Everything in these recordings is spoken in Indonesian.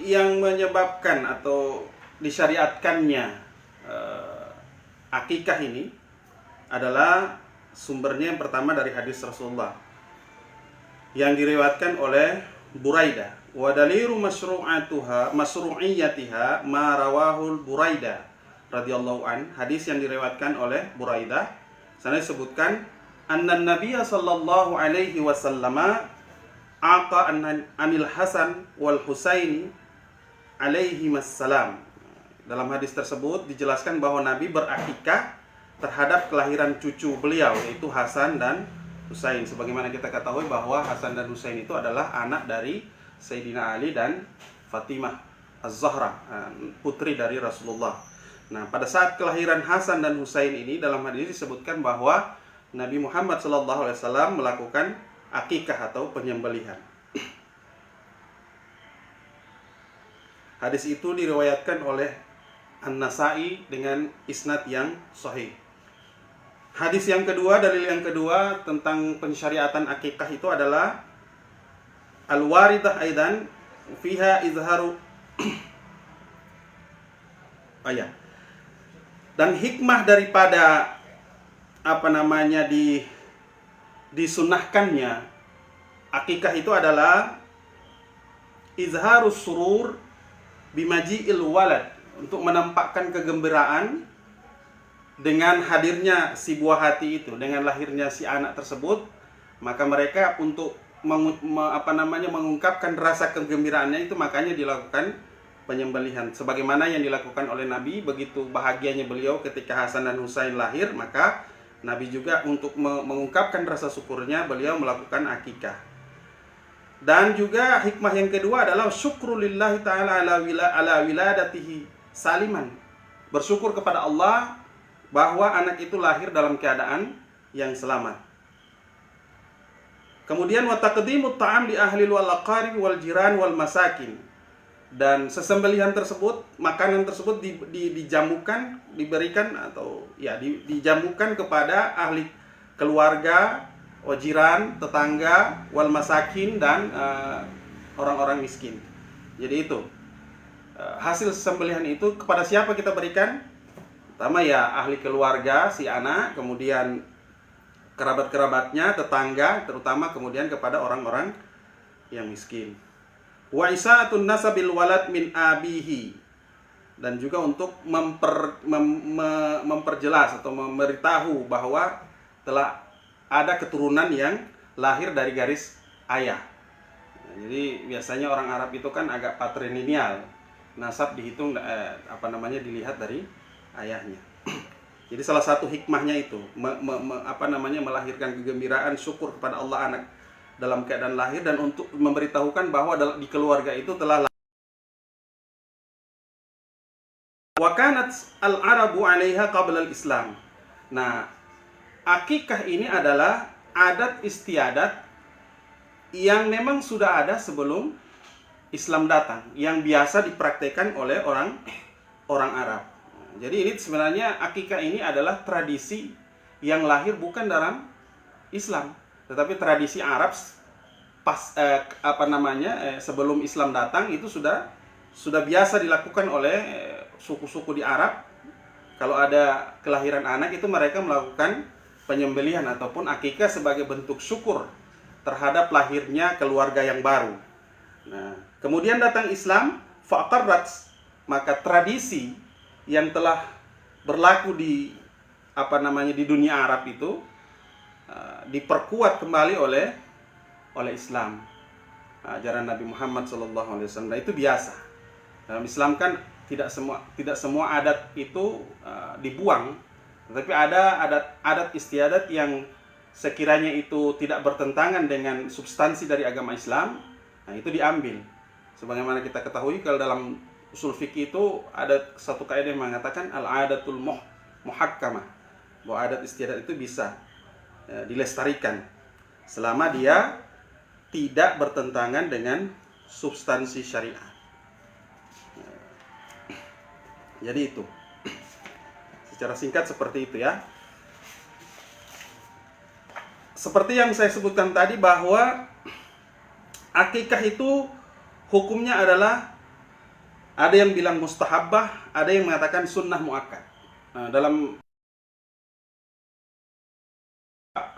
yang menyebabkan atau disyariatkannya akikah ini adalah sumbernya yang pertama dari hadis Rasulullah yang diriwayatkan oleh Buraidah. Wa dalilu masyru'iyatiha ma rawahul Buraidah radhiyallahu an. Hadis yang diriwayatkan oleh Buraidah. Sana disebutkan anna Nabiya sallallahu alaihi wasallam aqa anil Hasan wal Husaini alaihi wassalam. Dalam hadis tersebut dijelaskan bahwa Nabi berakikah terhadap kelahiran cucu beliau, yaitu Hasan dan Husain. Sebagaimana kita ketahui bahwa Hasan dan Husain itu adalah anak dari Sayyidina Ali dan Fatimah Az-Zahra, putri dari Rasulullah. Nah, pada saat kelahiran Hasan dan Husain ini dalam hadis disebutkan bahwa Nabi Muhammad SAW melakukan akikah atau penyembelihan. Hadis itu diriwayatkan oleh An-Nasa'i dengan isnad yang sahih. Hadis yang kedua, dalil yang kedua tentang pensyariatan akikah itu adalah al-waridah aidan fiha izharu ayat. Dan hikmah daripada disunahkannya akikah itu adalah izharus surur bimaji'il walad, untuk menampakkan kegembiraan dengan hadirnya si buah hati itu, dengan lahirnya si anak tersebut. Maka mereka untuk mengungkapkan rasa kegembiraannya itu, makanya dilakukan penyembelihan. Sebagaimana yang dilakukan oleh Nabi, begitu bahagianya beliau ketika Hasan dan Husain lahir, maka Nabi juga untuk mengungkapkan rasa syukurnya, beliau melakukan akikah. Dan juga hikmah yang kedua adalah syukrulillahi ta'ala ala wiladatihi saliman. Bersyukur kepada Allah bahwa anak itu lahir dalam keadaan yang selamat. Kemudian wa taqdimut ta'am li ahli wal aqarib wal jiran wal masakin. Dan sesembelihan tersebut, makanan tersebut dijamukan, diberikan atau dijamukan kepada ahli keluarga, jiran, tetangga, wal masakin, dan orang-orang miskin. Jadi itu hasil sembelihan itu kepada siapa kita berikan? Pertama ahli keluarga si anak, kemudian kerabat-kerabatnya, tetangga terutama, kemudian kepada orang-orang yang miskin. Wa isa'atun nasabil walad min abihi, dan juga untuk memperjelas atau memberitahu bahwa telah ada keturunan yang lahir dari garis ayah. Jadi biasanya orang Arab itu kan agak patrilineal. Nasab dihitung dilihat dari ayahnya. Jadi salah satu hikmahnya itu melahirkan kegembiraan, syukur kepada Allah anak dalam keadaan lahir, dan untuk memberitahukan bahwa di keluarga itu telah lahir. Wa kanat al-arabu 'alaiha qabla al-islam. Nah, akikah ini adalah adat istiadat yang memang sudah ada sebelum Islam datang, yang biasa dipraktekkan oleh orang Arab. Jadi ini sebenarnya akikah ini adalah tradisi yang lahir bukan dalam Islam, tetapi tradisi Arab sebelum Islam datang itu sudah biasa dilakukan oleh suku-suku di Arab. Kalau ada kelahiran anak itu mereka melakukan penyembelihan ataupun akikah sebagai bentuk syukur terhadap lahirnya keluarga yang baru. Nah, kemudian datang Islam, faqarrat, maka tradisi yang telah berlaku di dunia Arab itu diperkuat kembali oleh Islam, ajaran Nabi Muhammad SAW. Nah, itu biasa. Dalam Islam kan tidak semua adat itu dibuang, tetapi ada adat istiadat yang sekiranya itu tidak bertentangan dengan substansi dari agama Islam, nah itu diambil. Sebagaimana kita ketahui kalau dalam usul fikih itu ada satu kaidah yang mengatakan al-adatul muhakkamah, bahwa adat istiadat itu bisa dilestarikan selama dia tidak bertentangan dengan substansi syariat. Jadi itu secara singkat seperti itu ya. Seperti yang saya sebutkan tadi bahwa akikah itu hukumnya adalah Ada yang bilang mustahabbah, ada yang mengatakan sunnah muakkad. Nah, dalam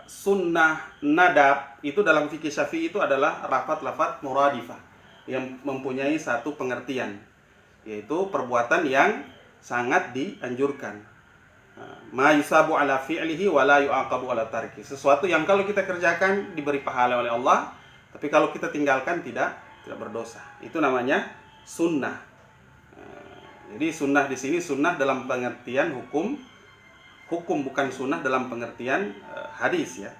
sunnah nadab itu dalam fikih Syafi'i itu adalah lafaz-lafaz muradifah yang mempunyai satu pengertian, yaitu perbuatan yang sangat dianjurkan. Ma yusabu ala fi'lihi wa la yu'aqabu ala tarki. Sesuatu yang kalau kita kerjakan diberi pahala oleh Allah, tapi kalau kita tinggalkan tidak berdosa. Itu namanya sunnah. Jadi sunnah di sini sunnah dalam pengertian hukum bukan sunnah dalam pengertian hadis ya.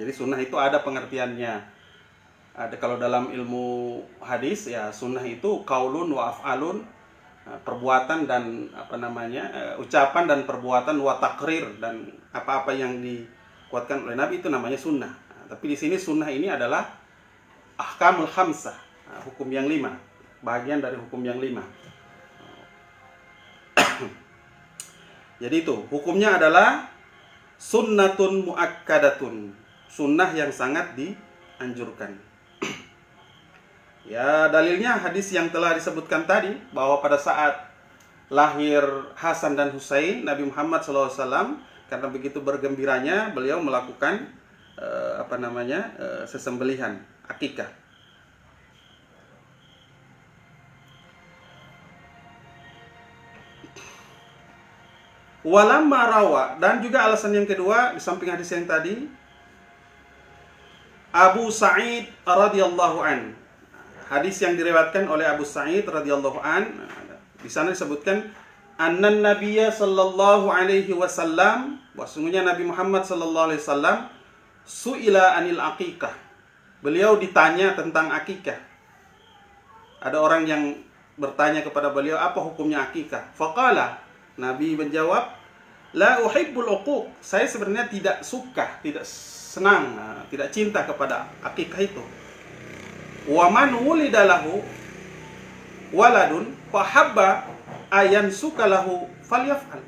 Jadi sunnah itu ada pengertiannya. Ada kalau dalam ilmu hadis ya, sunnah itu qaulun wa af'alun, perbuatan dan ucapan dan perbuatan, wa taqrir, dan apa-apa yang dikuatkan oleh Nabi itu namanya sunnah. Tapi di sini sunnah ini adalah ahkamul khamsah, hukum yang 5, bagian dari hukum yang 5. Jadi itu hukumnya adalah sunnatun muakkadatun, sunnah yang sangat dianjurkan. Ya, dalilnya hadis yang telah disebutkan tadi, bahwa pada saat lahir Hasan dan Husain, Nabi Muhammad SAW karena begitu bergembiranya, beliau melakukan sesembelihan akikah. Walamma rawa, dan juga alasan yang kedua di samping hadis yang tadi, Abu Sa'id radhiyallahu an. Hadis yang diriwayatkan oleh Abu Sa'id radhiyallahu an, di sana disebutkan annan nabiyya sallallahu alaihi wasallam, bahwasanya Nabi Muhammad sallallahu alaihi wasallam su'ila anil aqiqah. Beliau ditanya tentang akikah. Ada orang yang bertanya kepada beliau, apa hukumnya akikah? Faqala, Nabi menjawab, la uhibbul uquq. Saya sebenarnya tidak suka, tidak senang, tidak cinta kepada akikah itu. Wa man wulida lahu waladun fahabba ayan sukalahu falyaf'al.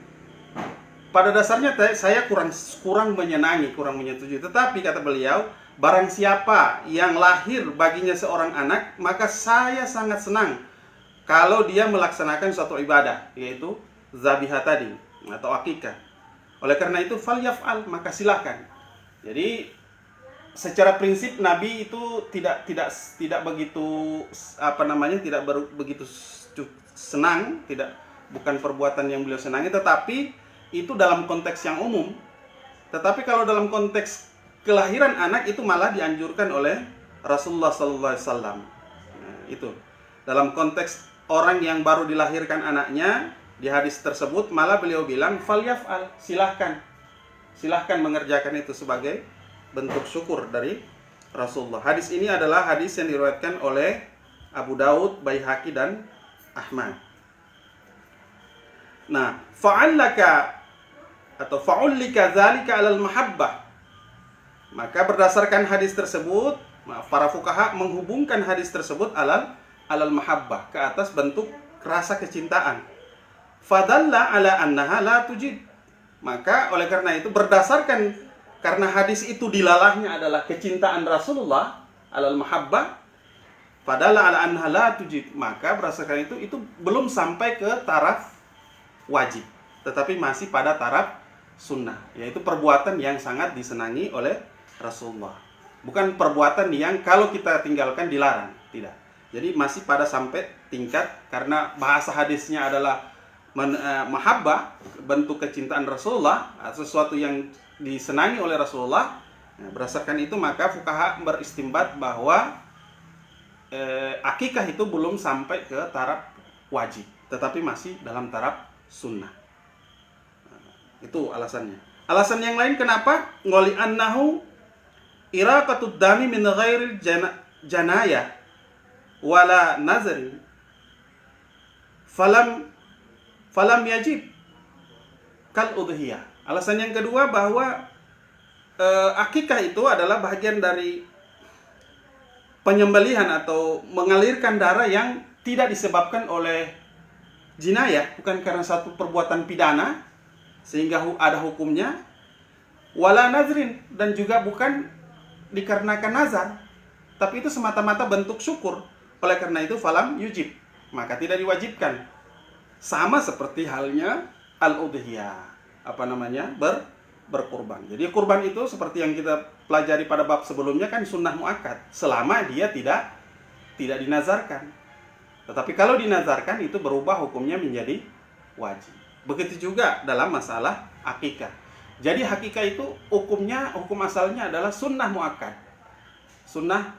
Pada dasarnya saya kurang menyenangi, kurang menyetujui. Tetapi kata beliau, barang siapa yang lahir baginya seorang anak, maka saya sangat senang kalau dia melaksanakan suatu ibadah, yaitu zabihah tadi atau akikah. Oleh karena itu falyaf'al, maka silakan. Jadi secara prinsip Nabi itu tidak begitu begitu senang, bukan perbuatan yang beliau senangi, tetapi itu dalam konteks yang umum. Tetapi kalau dalam konteks kelahiran anak itu malah dianjurkan oleh Rasulullah sallallahu alaihi wasallam. Itu dalam konteks orang yang baru dilahirkan anaknya, di hadis tersebut malah beliau bilang falyaf'al, silahkan mengerjakan itu sebagai bentuk syukur dari Rasulullah. Hadis ini adalah hadis yang diriwayatkan oleh Abu Daud, Baihaqi dan Ahmad. Nah, fa'allaka atau fa'ullika dzalika 'alal mahabbah. Maka berdasarkan hadis tersebut, para fuqaha menghubungkan hadis tersebut alal mahabbah, ke atas bentuk rasa kecintaan. Fadalla ala annaha la tujid. Maka oleh karena itu karena hadis itu dilalahnya adalah kecintaan Rasulullah alal mahabbah, fadalla ala annaha la tujid, maka berdasarkan itu belum sampai ke taraf wajib, tetapi masih pada taraf sunnah, yaitu perbuatan yang sangat disenangi oleh Rasulullah. Bukan perbuatan yang kalau kita tinggalkan dilarang, tidak. Jadi masih pada sampai tingkat, karena bahasa hadisnya adalah mahabbah, bentuk kecintaan Rasulullah, sesuatu yang disenangi oleh Rasulullah. Nah, berdasarkan itu maka fuqaha beristimbat bahwa akikah itu belum sampai ke taraf wajib, tetapi masih dalam taraf sunnah. Itu alasannya. Alasan yang lain kenapa? Ngoli annahu iraqatud dami min ghairil janaya wala nazari falam yajib kal udhiyah. Alasan yang kedua bahwa akikah itu adalah bagian dari penyembelihan atau mengalirkan darah yang tidak disebabkan oleh jinayah, bukan karena satu perbuatan pidana sehingga ada hukumnya, wala nazrin, dan juga bukan dikarenakan nazar, tapi itu semata-mata bentuk syukur. Oleh karena itu falam yujib, maka tidak diwajibkan. Sama seperti halnya al-udhiyah, berkurban. Jadi kurban itu seperti yang kita pelajari pada bab sebelumnya kan sunnah muakkad, selama dia tidak dinazarkan. Tetapi kalau dinazarkan itu berubah hukumnya menjadi wajib. Begitu juga dalam masalah akikah. Jadi akikah itu hukum asalnya adalah sunnah muakkad, sunnah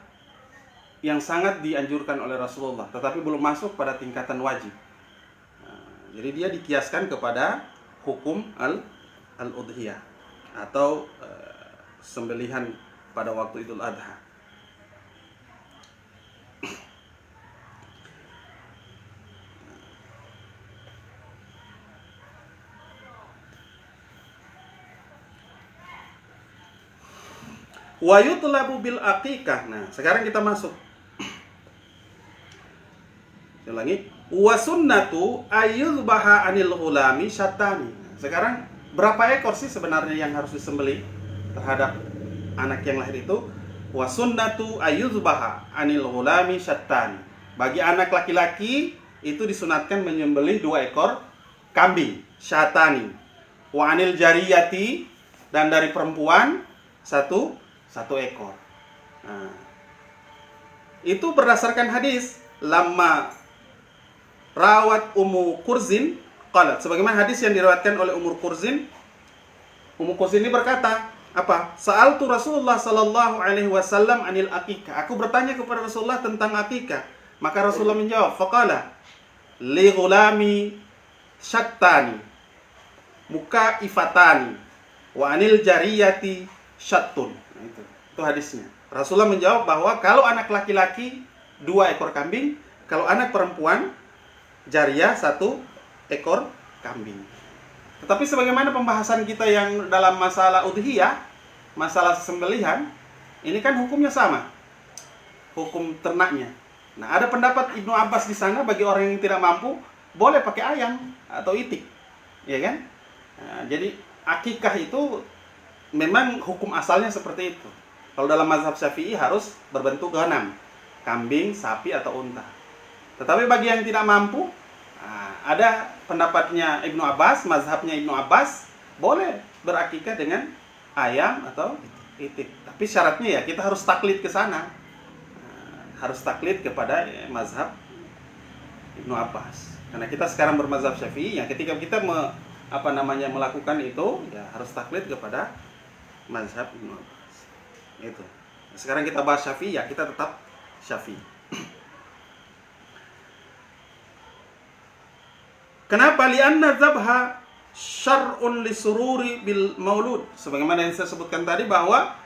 yang sangat dianjurkan oleh Rasulullah, tetapi belum masuk pada tingkatan wajib. Jadi dia dikiaskan kepada hukum al-udhiyah atau sembelihan pada waktu Idul Adha. Wa yutlabu bil aqiqah. Nah, sekarang kita masuk. Saya ulangi. Wa sunnatu ayyuzbaha anil ghulami syatani. Sekarang berapa ekor sih sebenarnya yang harus disembelih terhadap anak yang lahir itu? Wa sunnatu ayyuzbaha anil ghulami syatani. Bagi anak laki-laki itu disunatkan menyembelih 2 ekor kambing, syatani. Wa anil jariyati, dan dari perempuan satu ekor. Nah, itu berdasarkan hadis lamma rawat Ummu Kurzin qalat, sebagaimana hadis yang diriwayatkan oleh Ummu Kurzin. Ummu Kurzin ini berkata, apa? Sa'altu Rasulullah sallallahu alaihi wasallam anil aqiqah. Aku bertanya kepada Rasulullah tentang aqiqah. Maka Rasulullah menjawab, faqala li ghulami syattani muka ifatani wa anil jariyati syattun. Itu hadisnya. Rasulullah menjawab bahwa kalau anak laki-laki 2 ekor kambing, kalau anak perempuan jariyah 1 ekor kambing. Tetapi sebagaimana pembahasan kita yang dalam masalah udhiyah, masalah sembelihan, ini kan hukumnya sama, hukum ternaknya. Nah, ada pendapat Ibnu Abbas di sana, bagi orang yang tidak mampu boleh pakai ayam atau itik, ya kan? Nah, jadi akikah itu memang hukum asalnya seperti itu. Kalau dalam mazhab Syafi'i harus berbentuk ghanam, kambing, sapi atau unta. Tetapi bagi yang tidak mampu, ada pendapatnya Ibnu Abbas, mazhabnya Ibnu Abbas, boleh berakikah dengan ayam atau itik. Tapi syaratnya ya kita harus taklid ke sana, harus taklid kepada mazhab Ibnu Abbas. Karena kita sekarang bermazhab Syafi'i, ya ketika kita melakukan itu, ya harus taklid kepada mazhab Ibnu Abbas. Itu. Sekarang kita bahas Syafi'i, ya kita tetap Syafi'i. Kenapa? Li'anna dzabha syar'un lisururi bil maulud. Sebagaimana yang saya sebutkan tadi bahwa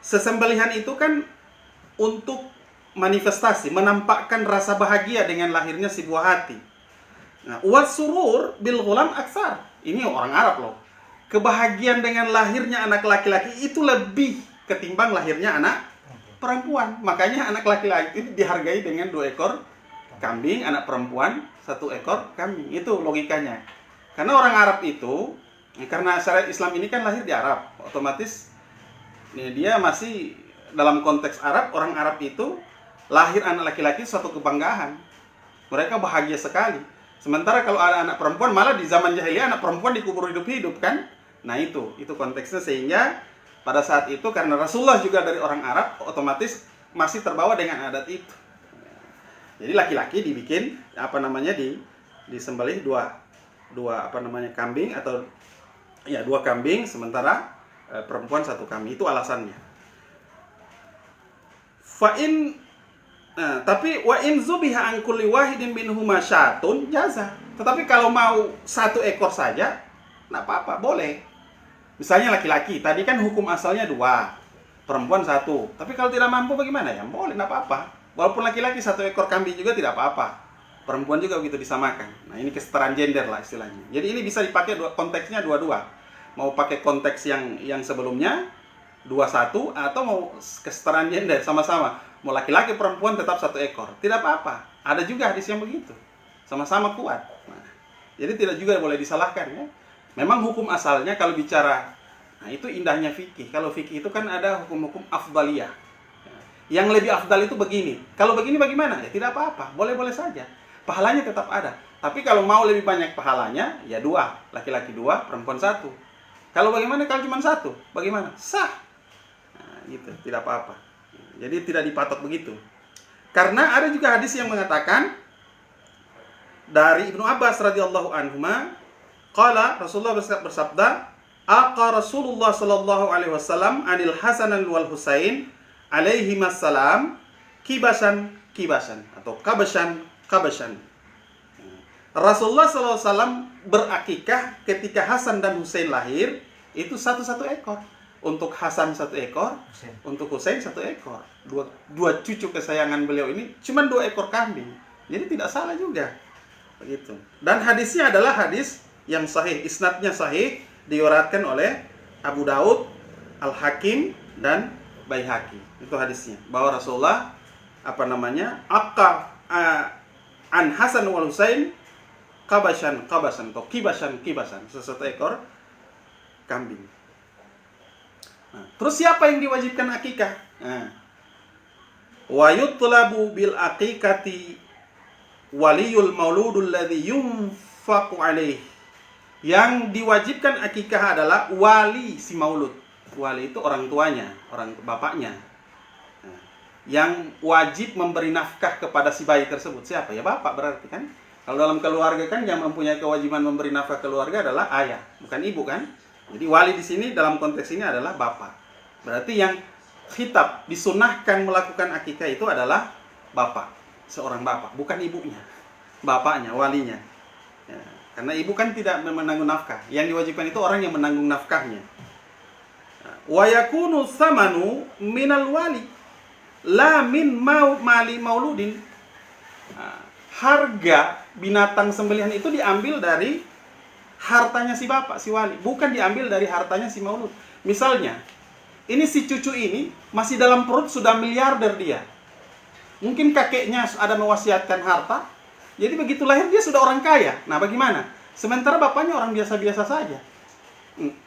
sesembelihan itu kan untuk manifestasi, menampakkan rasa bahagia dengan lahirnya si buah hati. Nah, was surur bil ghulam aksar. Ini orang Arab loh. Kebahagiaan dengan lahirnya anak laki-laki itu lebih ketimbang lahirnya anak perempuan. Makanya anak laki-laki itu dihargai dengan 2 ekor kambing, anak perempuan 1 ekor kambing. Itu logikanya. Karena orang Arab itu, karena syariat Islam ini kan lahir di Arab, otomatis dia masih dalam konteks Arab. Orang Arab itu lahir anak laki-laki suatu kebanggaan. Mereka bahagia sekali. Sementara kalau ada anak perempuan, malah di zaman jahiliyah anak perempuan dikubur hidup-hidup kan. Nah itu konteksnya, sehingga pada saat itu karena Rasulullah juga dari orang Arab, otomatis masih terbawa dengan adat itu. Jadi laki-laki dibikin disembelih dua kambing, atau ya 2 kambing, sementara perempuan 1 kambing. Itu alasannya. Tapi wa in zubiha an kulli wahidin minhuma syatun jaza. Tetapi kalau mau 1 ekor saja, enggak apa-apa, boleh. Misalnya laki-laki, tadi kan hukum asalnya 2, perempuan 1. Tapi kalau tidak mampu bagaimana? Ya boleh, enggak apa-apa. Walaupun laki-laki 1 ekor kambing juga tidak apa-apa. Perempuan juga begitu disamakan. Nah, ini kesetaraan gender lah istilahnya. Jadi ini bisa dipakai konteksnya dua-dua. Mau pakai konteks yang sebelumnya 2-1, atau mau kesetaraan gender sama-sama. Mau laki-laki perempuan tetap 1 ekor. Tidak apa-apa. Ada juga hadis yang begitu. Sama-sama kuat. Nah, jadi tidak juga boleh disalahkan ya. Memang hukum asalnya kalau bicara, nah itu indahnya fikih. Kalau fikih itu kan ada hukum-hukum afdaliyah. Yang lebih afdal itu begini. Kalau begini bagaimana? Ya tidak apa-apa, boleh-boleh saja. Pahalanya tetap ada. Tapi kalau mau lebih banyak pahalanya, ya 2. Laki-laki 2, perempuan 1. Kalau bagaimana kalau cuma 1? Bagaimana? Sah. Nah, gitu, tidak apa-apa. Jadi tidak dipatok begitu. Karena ada juga hadis yang mengatakan dari Ibnu Abbas radhiyallahu anhuma, qala Rasulullah bersabda, aqa Rasulullah sallallahu alaihi wasallam anil Hasan wal Husain alaihi wassalam kibasan atau kabasan. Rasulullah sallallahu alaihi wasallam berakikah ketika Hasan dan Husain lahir itu satu ekor. Untuk Hasan 1 ekor, untuk Husain 1 ekor. Dua cucu kesayangan beliau ini cuma 2 ekor kambing. Jadi tidak salah juga. Begitu. Dan hadisnya adalah hadis yang sahih, isnadnya sahih, diriwayatkan oleh Abu Daud, Al-Hakim dan Baihaqi. Itu hadisnya. Bahwa Rasulullah an Hasan wal Husain kabasan atau kibasan, sesuatu ekor kambing. Nah, terus siapa yang diwajibkan akikah? Wa yutlabu bil aqiqati waliyul mauludul ladzi yunfaqu alaih. Yang diwajibkan akikah adalah wali si maulud. Wali itu orang tuanya, orang bapaknya. Nah, yang wajib memberi nafkah kepada si bayi tersebut siapa? Ya bapak berarti kan. Kalau dalam keluarga kan yang mempunyai kewajiban memberi nafkah keluarga adalah ayah, bukan ibu kan? Jadi wali di sini dalam konteks ini adalah bapak. Berarti yang khitab disunahkan melakukan akikah itu adalah bapak, seorang bapak, bukan ibunya, bapaknya, walinya. Ya, karena ibu kan tidak menanggung nafkah. Yang diwajibkan itu orang yang menanggung nafkahnya. Wa yakunu thamanu minal wali, la min mali mauludin. Harga binatang sembelihan itu diambil dari hartanya si bapak, si wali, bukan diambil dari hartanya si maulud. Misalnya, ini si cucu ini masih dalam perut sudah miliarder dia. Mungkin kakeknya ada mewasiatkan harta, jadi begitu lahir dia sudah orang kaya. Nah, bagaimana? Sementara bapaknya orang biasa-biasa saja.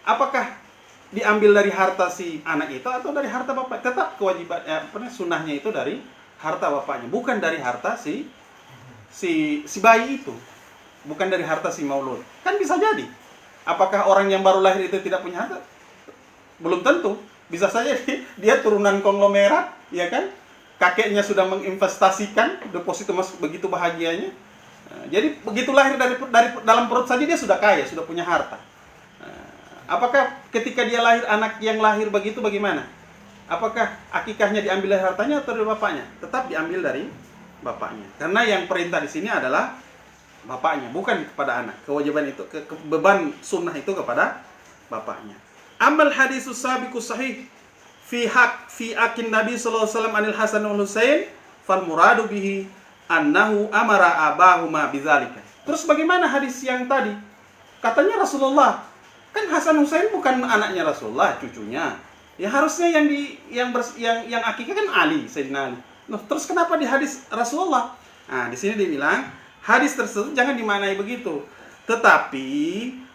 Apakah diambil dari harta si anak itu atau dari harta bapak? Tetap kewajiban, sunnahnya itu dari harta bapaknya, bukan dari harta si bayi itu. Bukan dari harta si maulud. Kan bisa jadi. Apakah orang yang baru lahir itu tidak punya harta? Belum tentu. Bisa saja dia turunan konglomerat, ya kan? Kakeknya sudah menginvestasikan, deposito masuk begitu bahagianya. Nah, jadi begitu lahir dari dalam perut saja dia sudah kaya, sudah punya harta. Nah, apakah ketika dia lahir, anak yang lahir begitu bagaimana? Apakah akikahnya diambil dari hartanya atau dari bapaknya? Tetap diambil dari bapaknya. Karena yang perintah di sini adalah bapaknya, bukan kepada anak. Kewajiban itu, beban sunnah itu kepada bapaknya. Amal hadisus sabiqus sahih fi akin Nabi sallallahu alaihi wasallam anil Hasan wal Husain fal muradu bihi annahu amara abahuma bidzalika. Terus bagaimana hadis yang tadi? Katanya Rasulullah, kan Hasan Husain bukan anaknya Rasulullah, cucunya. Ya harusnya yang akikah kan Ali, Sayyidina Ali. Loh, terus kenapa di hadis Rasulullah? Nah, di sini dibilang hadis tersebut jangan dimaknai begitu. Tetapi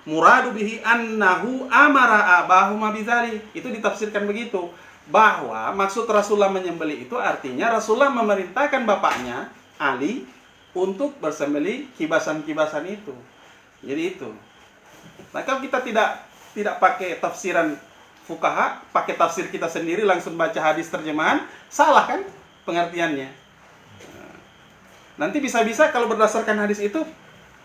muradu bihi annahu amara abahuma bidzalik. Itu ditafsirkan begitu. Bahwa maksud Rasulullah menyembelih itu artinya Rasulullah memerintahkan bapaknya Ali untuk bersembelih kibasan-kibasan itu. Jadi itu. Nah, kalau kita tidak pakai tafsiran fuqaha, pakai tafsir kita sendiri langsung baca hadis terjemahan, salah kan pengertiannya. Nanti bisa-bisa kalau berdasarkan hadis itu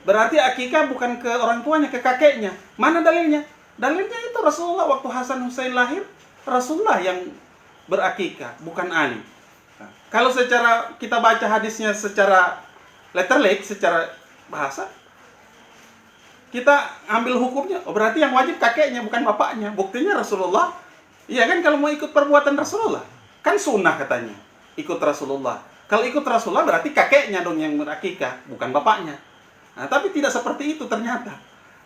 berarti akikah bukan ke orang tuanya, ke kakeknya. Mana dalilnya? Dalilnya itu Rasulullah waktu Hasan Husain lahir, Rasulullah yang berakikah, bukan Ali. Nah, kalau secara kita baca hadisnya secara letterlek, secara bahasa, kita ambil hukumnya, oh berarti yang wajib kakeknya bukan bapaknya. Buktinya Rasulullah, iya kan, kalau mau ikut perbuatan Rasulullah, kan sunnah katanya, ikut Rasulullah. Kalau ikut Rasulullah berarti kakeknya dong yang berakikah, bukan bapaknya. Nah, tapi tidak seperti itu ternyata.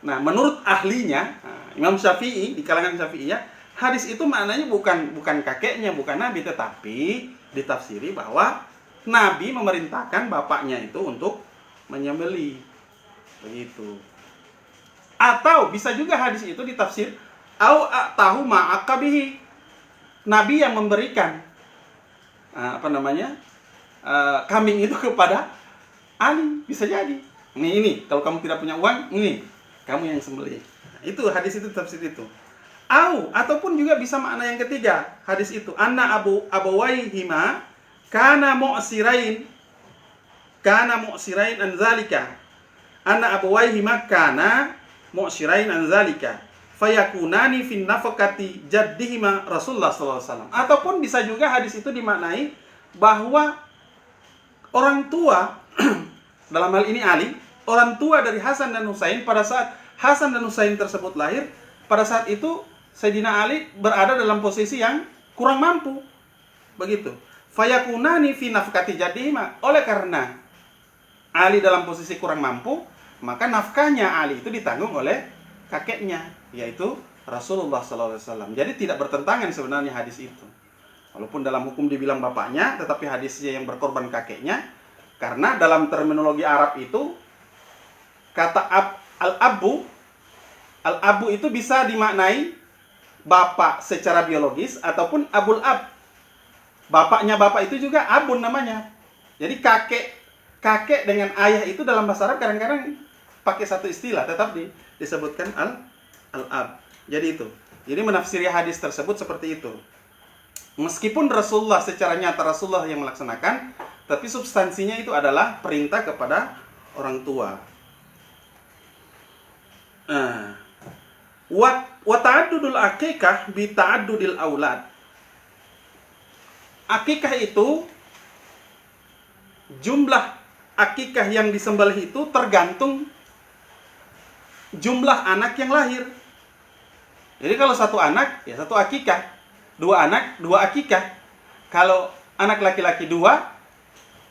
Nah, menurut ahlinya, Imam Syafi'i, di kalangan Syafi'iyah, hadis itu maknanya bukan kakeknya, bukan Nabi, tetapi ditafsiri bahwa Nabi memerintahkan bapaknya itu untuk menyembelih. Begitu. Atau bisa juga hadis itu ditafsir au tahu ma'akabihi. Nabi yang memberikan kambing itu kepada Ali, bisa jadi. Ini kalau kamu tidak punya uang, ini kamu yang sembelih. Itu hadis itu tafsir itu. Ataupun juga bisa makna yang ketiga hadis itu, anna abawaihima kana mu'sirain an zalika. Anna abawaihima kana mu'sirain an zalika fayakunani fin nafaqati jaddihima Rasulullah sallallahu alaihi wasallam. Ataupun bisa juga hadis itu dimaknai bahwa orang tua dalam hal ini Ali, orang tua dari Hasan dan Husain, pada saat Hasan dan Husain tersebut lahir, pada saat itu Sayyidina Ali berada dalam posisi yang kurang mampu. Begitu. Fayakunani fi nafkati jaddihima. Oleh karena Ali dalam posisi kurang mampu, maka nafkahnya Ali itu ditanggung oleh kakeknya, yaitu Rasulullah SAW. Jadi tidak bertentangan sebenarnya hadis itu. Walaupun dalam hukum dibilang bapaknya, tetapi hadisnya yang berkorban kakeknya. Karena dalam terminologi Arab itu, kata al-abu itu bisa dimaknai bapak secara biologis ataupun abul ab. Bapaknya bapak itu juga abun namanya. Jadi kakek dengan ayah itu dalam bahasa Arab kadang-kadang pakai satu istilah, tetap disebutkan al-ab. Jadi itu. Jadi menafsiri hadis tersebut seperti itu. Meskipun Rasulullah secara nyata Rasulullah yang melaksanakan, tapi substansinya itu adalah perintah kepada orang tua. Wa ta'addudul akikah bi ta'addudil aulad. Akikah itu, jumlah akikah yang disembelih itu tergantung jumlah anak yang lahir. Jadi kalau satu anak, ya satu akikah. Dua anak, dua akikah. Kalau anak laki-laki dua,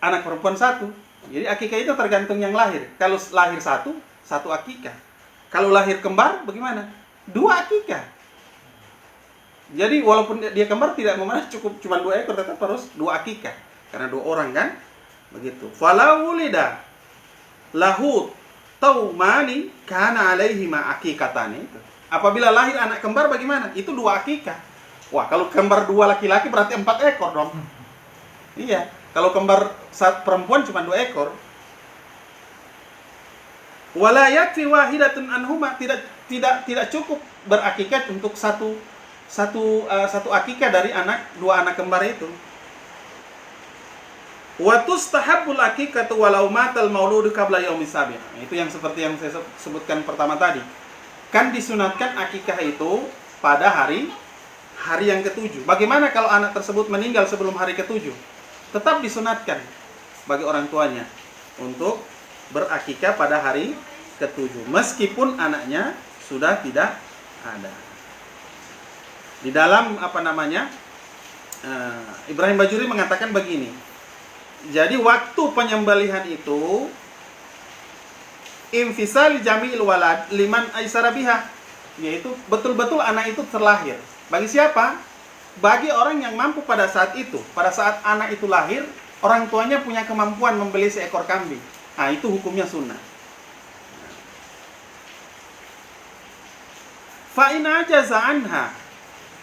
anak perempuan satu. Jadi akikah itu tergantung yang lahir. Kalau lahir satu akikah. Kalau lahir kembar, bagaimana? Dua akikah. Jadi walaupun dia kembar tidak memanah cukup cuma 2 ekor, tetap harus 2 akikah. Karena 2 orang kan? Begitu. Falau wulida lahu taumani kana alaihima akikatani. Apabila lahir anak kembar bagaimana? Itu 2 akikah. Wah, kalau kembar 2 laki-laki berarti 4 ekor dong. Iya. Kalau kembar perempuan cuma 2 ekor. Wala yakfi wahidatun anhuma, tidak cukup berakikat untuk satu akikah dari 2 anak kembar itu. Wa tustahabbul akikatu walau matal mauludu qabla yaumis sabi'. Itu yang seperti yang saya sebutkan pertama tadi. Kan disunatkan akikah itu pada hari yang ke-7. Bagaimana kalau anak tersebut meninggal sebelum hari ke-7? Tetap disunatkan bagi orang tuanya untuk berakikah pada hari ke-7 meskipun anaknya sudah tidak ada. Di dalam Ibrahim Bajuri mengatakan begini. Jadi waktu penyembelihan itu infisal jami'il walad liman aisara biha, yaitu betul-betul anak itu terlahir. Bagi siapa? Bagi orang yang mampu pada saat itu. Pada saat anak itu lahir, orang tuanya punya kemampuan membeli seekor kambing. Nah, itu hukumnya sunnah. Fa in ajaza anha.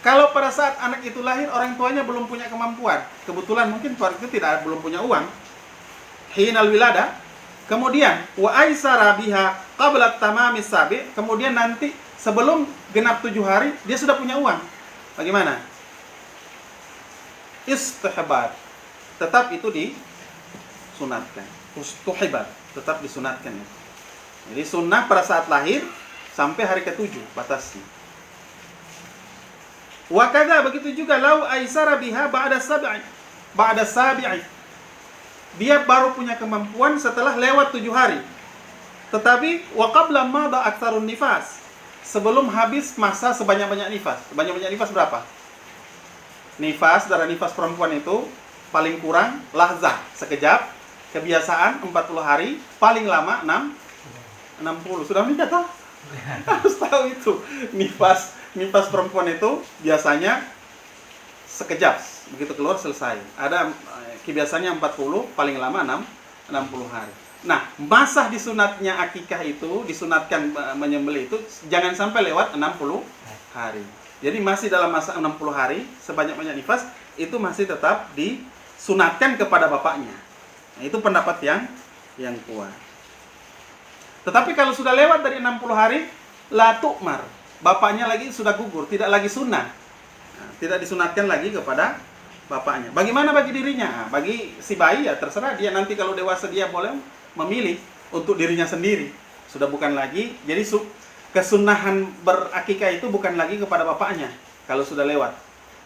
Kalau pada saat anak itu lahir orang tuanya belum punya kemampuan, kebetulan mungkin waktu itu belum punya uang, hinal wilada, kemudian wa aisara biha qabla tamamis sabi, kemudian nanti sebelum genap 7 hari dia sudah punya uang. Bagaimana? Istihbab. Tetap itu disunatkan. Ustuhibat, tetap disunatkan. Jadi sunnah pada saat lahir sampai hari ke-7 batasnya. Wa kadza, begitu juga lau aisara biha ba'da sabi'i. Dia baru punya kemampuan setelah lewat 7 hari. Tetapi wa qabla madha aktsarun nifas, sebelum habis masa sebanyak-banyak nifas. Sebanyak-banyak nifas berapa? Nifas, darah nifas perempuan itu paling kurang lahzah, sekejap. Kebiasaan 40 hari, paling lama 60. Sudah menikah toh? Harus tahu itu. Nifas perempuan itu biasanya sekejap, begitu keluar selesai. Ada kebiasaannya 40, paling lama 60 hari. Nah, masa disunatnya akikah itu, disunatkan menyembelih itu jangan sampai lewat 60 hari. Jadi masih dalam masa 60 hari, sebanyak-banyak nifas itu masih tetap sunatkan kepada bapaknya. Nah, itu pendapat yang kuat. Tetapi kalau sudah lewat dari 60 hari, la tu'mar. Bapaknya lagi sudah gugur, tidak lagi sunnah. Nah, tidak disunatkan lagi kepada bapaknya. Bagaimana bagi dirinya? Nah, bagi si bayi ya terserah dia, nanti kalau dewasa dia boleh memilih untuk dirinya sendiri. Sudah bukan lagi, jadi kesunahan berakikah itu bukan lagi kepada bapaknya kalau sudah lewat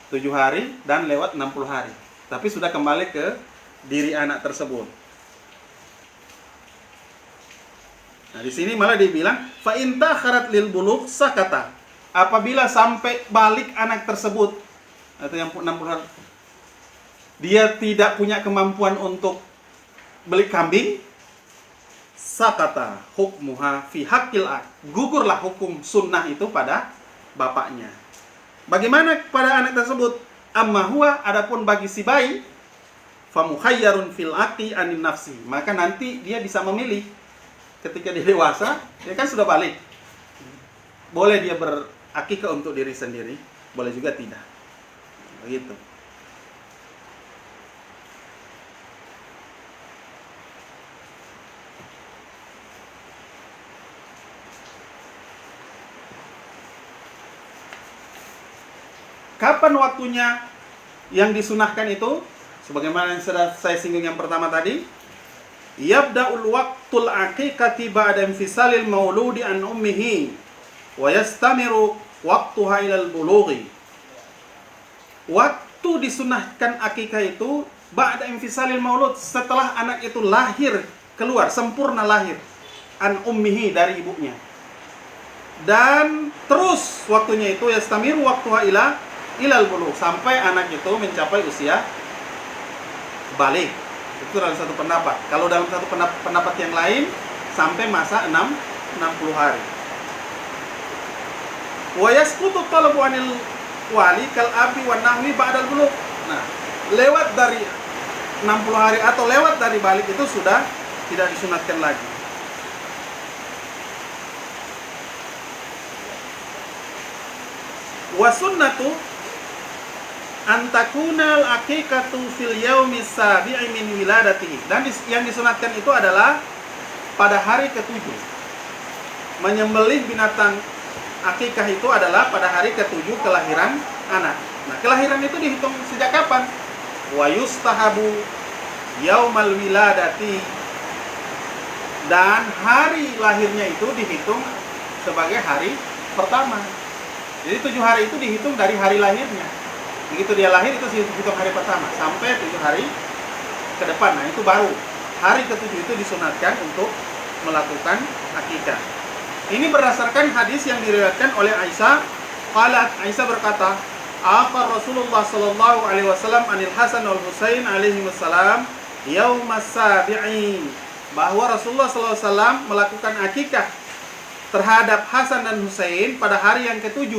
7 hari dan lewat 60 hari. Tapi sudah kembali ke diri anak tersebut. Nah, di sini malah dibilang fa in takharat lil bulugh sakata. Apabila sampai balik anak tersebut atau yang 60 hari dia tidak punya kemampuan untuk beli kambing, sakata hukmuha fi haqqil ab. Gugurlah hukum sunnah itu pada bapaknya. Bagaimana pada anak tersebut? Amma huwa, adapun bagi si bayi, fa mukhayyarun fil aqi anin nafsi. Maka nanti dia bisa memilih ketika dia dewasa, dia kan sudah balik. Boleh dia berakikah untuk diri sendiri, boleh juga tidak. Begitu. Kapan waktunya yang disunahkan itu? Sebagaimana yang sudah saya singgung yang pertama tadi, yabda'ul waqtul aqiqati ba'da infisalil mauludi an ummihi wa yastamiru waqtuha ilal bulughi. Waktu disunahkan akikah itu ba'da infisalil maulud, setelah anak itu lahir, keluar, sempurna lahir, an ummihi, dari ibunya. Dan terus waktunya itu yastamiru waqtuha ilal bulugh, sampai anak itu mencapai usia balik. Itu dalam satu pendapat. Kalau dalam satu pendapat yang lain sampai masa 60 hari. Wa yasqutu talabu anil wali kal abi wan nahwi ba'dal bulugh. Nah, lewat dari 60 hari atau lewat dari balik itu sudah tidak disunatkan lagi. Wa sunnatu antakunal aqiqatu fil yaumi sabi'i min wiladatihi. Dan yang disunatkan itu adalah pada hari ke-7. Menyembelih binatang akikah itu adalah pada hari ke-7 kelahiran anak. Nah, kelahiran itu dihitung sejak kapan? Wa yustahabu yaumal wiladati. Dan hari lahirnya itu dihitung sebagai hari pertama. Jadi 7 hari itu dihitung dari hari lahirnya. Begitu dia lahir itu hitung hari pertama sampai 7 hari ke depan. Nah, itu baru hari ke-7 itu disunatkan untuk melakukan akikah. Ini berdasarkan hadis yang diriwayatkan oleh Aisyah. Qalat, Aisyah berkata, "Aqar Rasulullah sallallahu alaihi wasallam anil Hasan wal Husain alaihi wassalam yaumas sabi'i." Bahwa Rasulullah sallallahu alaihi wasallam melakukan akikah terhadap Hasan dan Husain pada hari yang ke-7.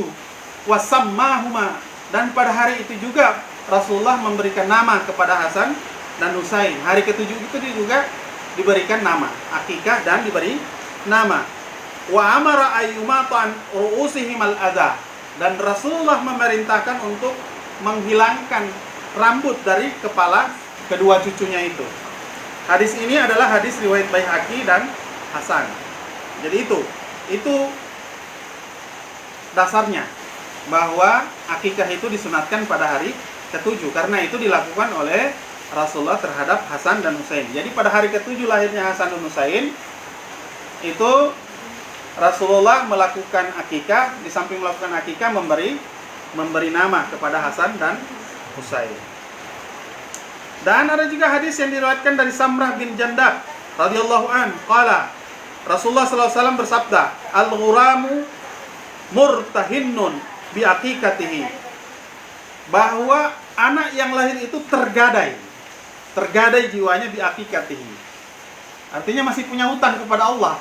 Wasammahuma, dan pada hari itu juga Rasulullah memberikan nama kepada Hasan dan Husain. Hari ke-7 itu juga diberikan nama akikah dan diberi nama. Wa amara ayyumatan ru'usihim al-adha, dan Rasulullah memerintahkan untuk menghilangkan rambut dari kepala kedua cucunya itu. Hadis ini adalah hadis riwayat Baihaqi dan Hasan. Jadi itu dasarnya, bahwa akikah itu disunatkan pada hari ke-7 karena itu dilakukan oleh Rasulullah terhadap Hasan dan Husain. Jadi pada hari ke-7 lahirnya Hasan dan Husain itu Rasulullah melakukan akikah, di samping melakukan akikah memberi nama kepada Hasan dan Husain. Dan ada juga hadis yang diriwayatkan dari Samrah bin Jandab radhiyallahu an, qala Rasulullah sallallahu alaihi wasallam bersabda, "Al-ghuramu murtahinnun bi aqiqatihi." Bahwa anak yang lahir itu tergadai jiwanya bi aqiqatihi. Artinya masih punya hutang kepada Allah.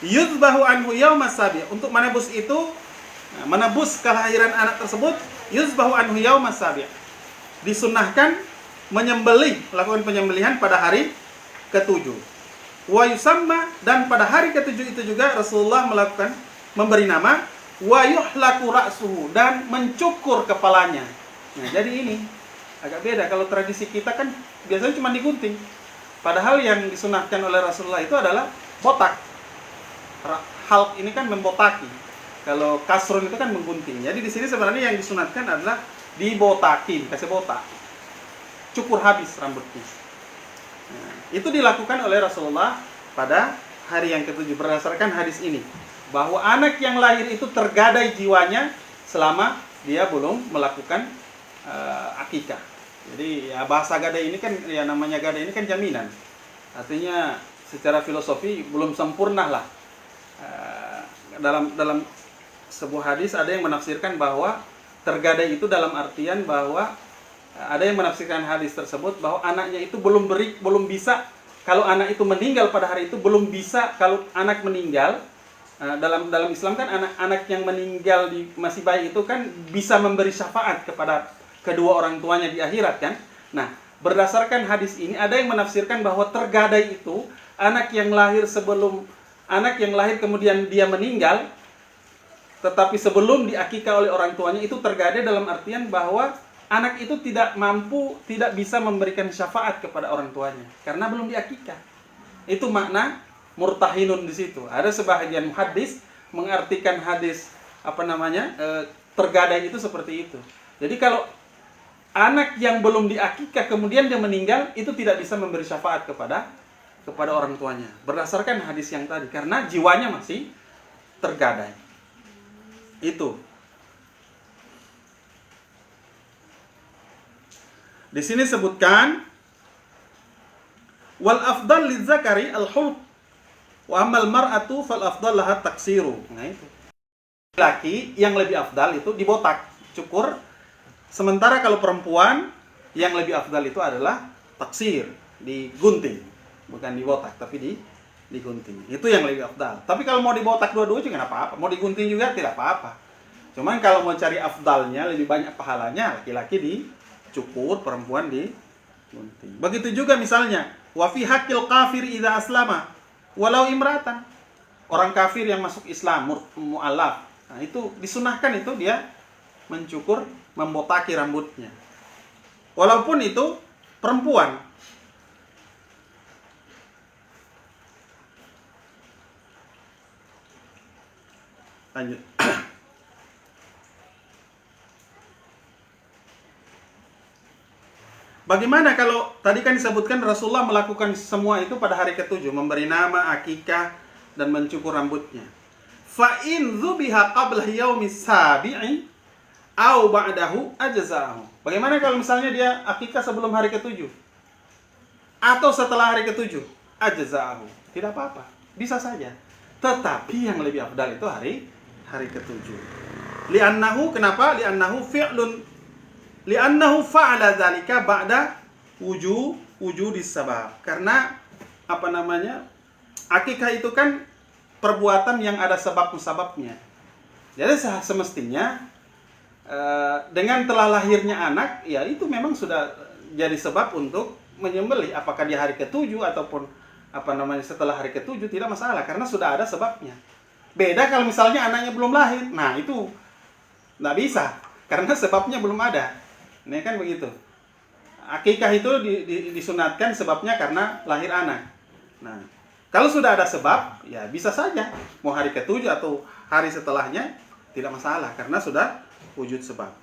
Yuzbahu anhu yaumas sabi', untuk menebus itu, menebus kelahiran anak tersebut, yuzbahu anhu yaumas sabi'. Disunnahkan melakukan penyembelihan pada hari ke-7. Wa yusamma, dan pada hari ke-7 itu juga Rasulullah memberi nama wa yuhlaku ra'suhu, dan mencukur kepalanya. Nah, jadi ini Agak beda. Kalau tradisi kita kan biasanya cuma digunting. Padahal yang disunahkan oleh Rasulullah itu adalah botak. Halq ini kan membotaki. Kalau kasrun itu kan menggunting. Jadi di sini sebenarnya yang disunatkan adalah dibotakin, kasih botak. Cukur habis rambutnya. Nah, itu dilakukan oleh Rasulullah pada hari yang ketujuh berdasarkan hadis ini. Bahwa anak yang lahir itu tergadai jiwanya selama dia belum melakukan akikah. Jadi ya bahasa gadai ini kan, ya namanya gadai ini kan jaminan. Artinya secara filosofi belum sempurna lah. Dalam sebuah hadis ada yang menafsirkan bahwa tergadai itu dalam artian bahwa ada yang menafsirkan hadis tersebut bahwa anaknya itu belum bisa, kalau anak itu meninggal pada hari itu belum bisa, kalau anak meninggal dalam Islam kan anak-anak yang meninggal masih bayi itu kan bisa memberi syafaat kepada kedua orang tuanya di akhirat kan. Nah, berdasarkan hadis ini ada yang menafsirkan bahwa tergadai itu anak yang lahir kemudian dia meninggal, tetapi sebelum diakikah oleh orang tuanya itu tergadai dalam artian bahwa anak itu tidak bisa memberikan syafaat kepada orang tuanya karena belum diakikah. Itu makna murtahinun di situ. Ada sebahagian muhaddis mengartikan hadis tergadai itu seperti itu. Jadi kalau anak yang belum diakikah kemudian dia meninggal itu tidak bisa memberi syafaat kepada orang tuanya berdasarkan hadis yang tadi karena jiwanya masih tergadai. Itu. Di sini sebutkan wal afdal lidzakari al-hulq wa amal mar'atu fal afdal laha taksiru. Nah itu. Laki yang lebih afdal itu dibotak, cukur. Sementara kalau perempuan yang lebih afdal itu adalah taksir, digunting. Bukan dibotak tapi digunting. Itu yang lebih afdal. Tapi kalau mau dibotak dua-duanya juga enggak apa-apa. Mau digunting juga tidak apa-apa. Cuman kalau mau cari afdalnya, lebih banyak pahalanya, laki-laki dicukur, perempuan digunting. Begitu juga misalnya, wa fi haqqil kafir idza aslama walau imratan. Orang kafir yang masuk Islam, mu'allaf. Nah, itu disunahkan itu dia mencukur, membotaki rambutnya. Walaupun itu perempuan. Lanjut. Bagaimana kalau tadi kan disebutkan Rasulullah melakukan semua itu pada hari ketujuh, memberi nama, akikah, dan mencukur rambutnya. Fa in dzubiha qabla yaumis sabi'i au ba'dahu ajza'ahu. Bagaimana kalau misalnya dia akikah sebelum hari ketujuh atau setelah hari ketujuh? Ajza'ahu. Tidak apa-apa, bisa saja. Tetapi yang lebih afdal itu hari ketujuh. Li'annahu, kenapa? Li'annahu fa'ala dzalika ba'da wujudis sabab. Karena akikah itu kan perbuatan yang ada sebab-musababnya. Jadi semestinya dengan telah lahirnya anak, ya itu memang sudah jadi sebab untuk menyembelih. Apakah di hari ketujuh ataupun setelah hari ketujuh, tidak masalah karena sudah ada sebabnya. Beda kalau misalnya anaknya belum lahir. Nah, itu nggak bisa karena sebabnya belum ada. Ini kan begitu. Akikah itu disunatkan sebabnya karena lahir anak. Nah, kalau sudah ada sebab, ya bisa saja. Mau hari ketujuh atau hari setelahnya, tidak masalah. Karena sudah wujud sebab.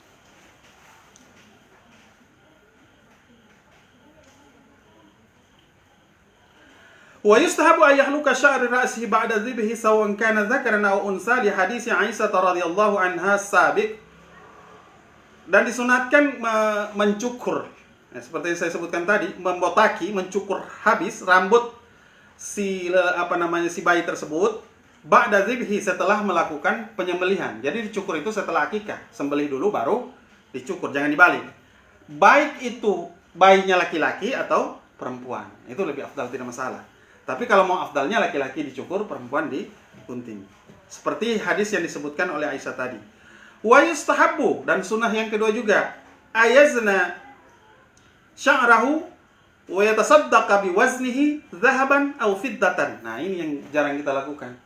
Wa yustahabu an yahluka sya'ri ra'sihi ba'da dhibhi sawan kana dzakaran aw unsa li hadits Aisyah radhiyallahu anha sabiq. Dan disunatkan mencukur, seperti yang saya sebutkan tadi, membotaki, mencukur habis rambut si bayi tersebut ba'da dzibhi, setelah melakukan penyembelihan. Jadi dicukur itu setelah akikah, sembelih dulu baru dicukur, jangan dibalik. Baik itu bayinya laki-laki atau perempuan, itu lebih afdal, tidak masalah. Tapi kalau mau afdalnya laki-laki dicukur, perempuan digunting. Seperti hadis yang disebutkan oleh Aisyah tadi. Wa yustahabbu, dan sunnah yang kedua juga, ayazna sya'rahu wa yatasaddaqa biwaznihi dhahaban aw fiddatan. Nah, ini yang jarang kita lakukan.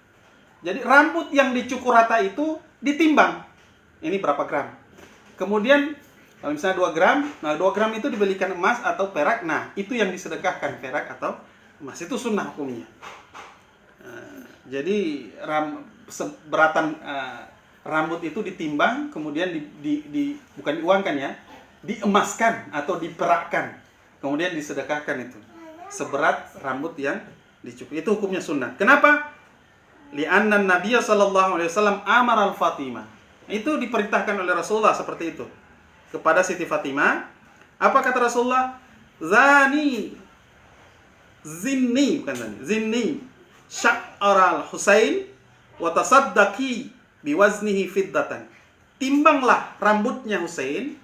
Jadi rambut yang dicukur rata itu ditimbang. Ini berapa gram? Kemudian Kalau misalnya 2 gram, nah 2 gram itu dibelikan emas atau perak, nah itu yang disedekahkan, perak atau emas. Itu sunnah hukumnya. Jadi seberatan rambut itu ditimbang, kemudian bukan diuangkan ya, diemaskan atau diperakkan, kemudian disedekahkan itu. Seberat rambut yang dicukur. Itu hukumnya sunnah. Kenapa? Li'anna Nabiya sallallahu alaihi wasallam amar al-Fatimah. Itu diperintahkan oleh Rasulullah seperti itu kepada Siti Fatimah. Apa kata Rasulullah? Zinni sya'ral Husain wa tasaddaqi biwaznihi fiddatan. Timbanglah rambutnya Husain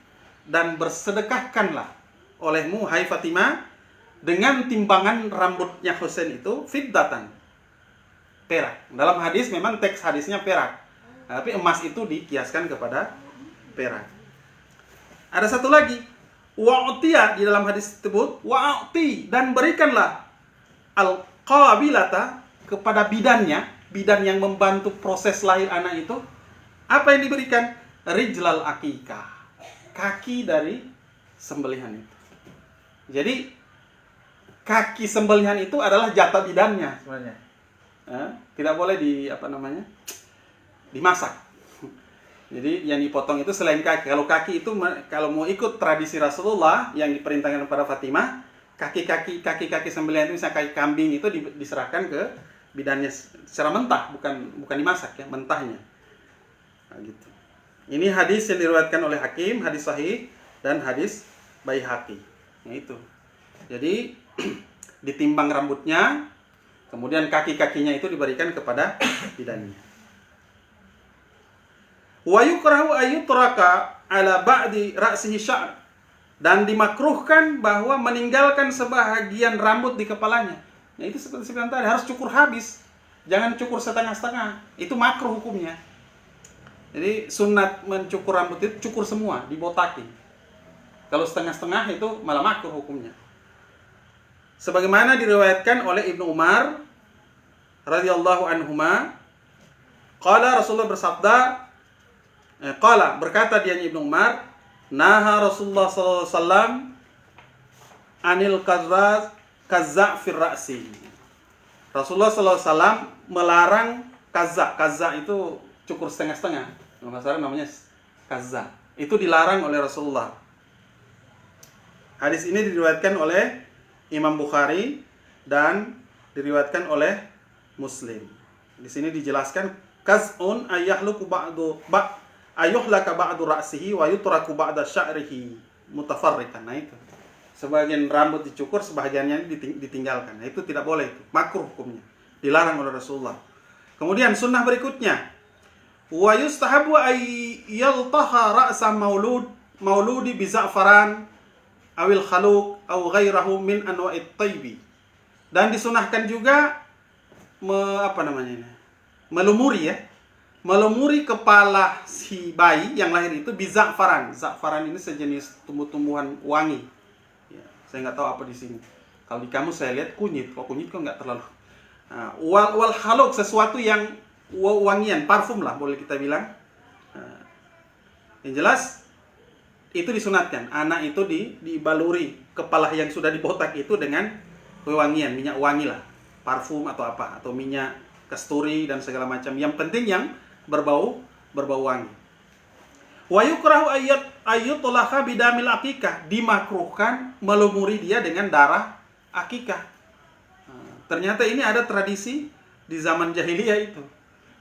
dan bersedekahkanlah olehmu hai Fatimah dengan timbangan rambutnya Husain itu fiddatan, perak. Dalam hadis memang teks hadisnya perak, tapi emas itu dikiaskan kepada perak. Ada satu lagi, wa'tiya, di dalam hadis tersebut, wa'ti, dan berikanlah al-qabilata kepada bidan yang membantu proses lahir anak itu. Apa yang diberikan? Rijlal akikah, kaki dari sembelihan itu. Jadi kaki sembelihan itu adalah jatah bidannya sebenarnya. Tidak boleh dimasak. Jadi yang dipotong itu selain kaki. Kalau kaki itu, kalau mau ikut tradisi Rasulullah yang diperintahkan kepada Fatimah, kaki sembelihan itu, misalnya kaki kambing itu diserahkan ke bidannya secara mentah, bukan dimasak ya, mentahnya. Nah, gitu. Ini hadis yang diriwayatkan oleh Hakim, hadis sahih, dan hadis Baihaqi. Nah, itu. Jadi ditimbang rambutnya, kemudian kaki-kakinya itu diberikan kepada bidannya. Wa yukrahu ayyutraka ala ba'di ra'sihi sya'r, dan dimakruhkan bahwa meninggalkan sebahagian rambut di kepalanya. Nah, itu seperti saya bilang tadi, harus cukur habis. Jangan cukur setengah-setengah. Itu makruh hukumnya. Jadi sunat mencukur rambut itu cukur semua, dibotakin. Kalau setengah-setengah itu malah makruh hukumnya. Sebagaimana diriwayatkan oleh Ibnu Umar radhiyallahu anhuma, qala Rasulullah bersabda, berkata dia Ibnu Umar, naha Rasulullah sallallahu alaihi wasallam anil kazza' fir ra'si. Rasulullah sallallahu alaihi wasallam melarang kazza'. Kazza' itu cukur setengah-setengah. Kalau nggak salah namanya kazza'. Itu dilarang oleh Rasulullah. Hadis ini diriwayatkan oleh Imam Bukhari dan diriwayatkan oleh Muslim. Di sini dijelaskan kaz'un ayuhlaka ba'du ra'sihi wa yutraku ba'da sya'rihi mutafarriqan. Nah, itu. Sebagian rambut dicukur, sebagiannya ditinggalkan. Nah, itu tidak boleh, itu makruh hukumnya. Dilarang oleh Rasulullah. Kemudian sunnah berikutnya, wa yustahabu ay yaltaha ra'sa mauludi bi za'faran awil khaluq aw ghairahu min anwa'it taybi. Dan disunahkan juga melumuri kepala si bayi yang lahir itu bi za'faran. Za'faran ini sejenis tumbuh-tumbuhan wangi. Ya, saya nggak tahu apa di sini. Kalau di kamu saya lihat kunyit. Kalau kunyit kok nggak terlalu. Nah, wal khaluq, sesuatu yang wangian, parfum lah boleh kita bilang. Nah, yang jelas itu disunatkan. Anak itu dibaluri kepala yang sudah dibotak itu dengan wewangian, minyak wangi lah, parfum atau apa, atau minyak kasturi dan segala macam. Yang penting yang berbau wangi. Wa yukrahu ayyutlaha bidamil akikah, dimakruhkan melumuri dia dengan darah akikah. Ternyata ini ada tradisi di zaman jahiliyah itu.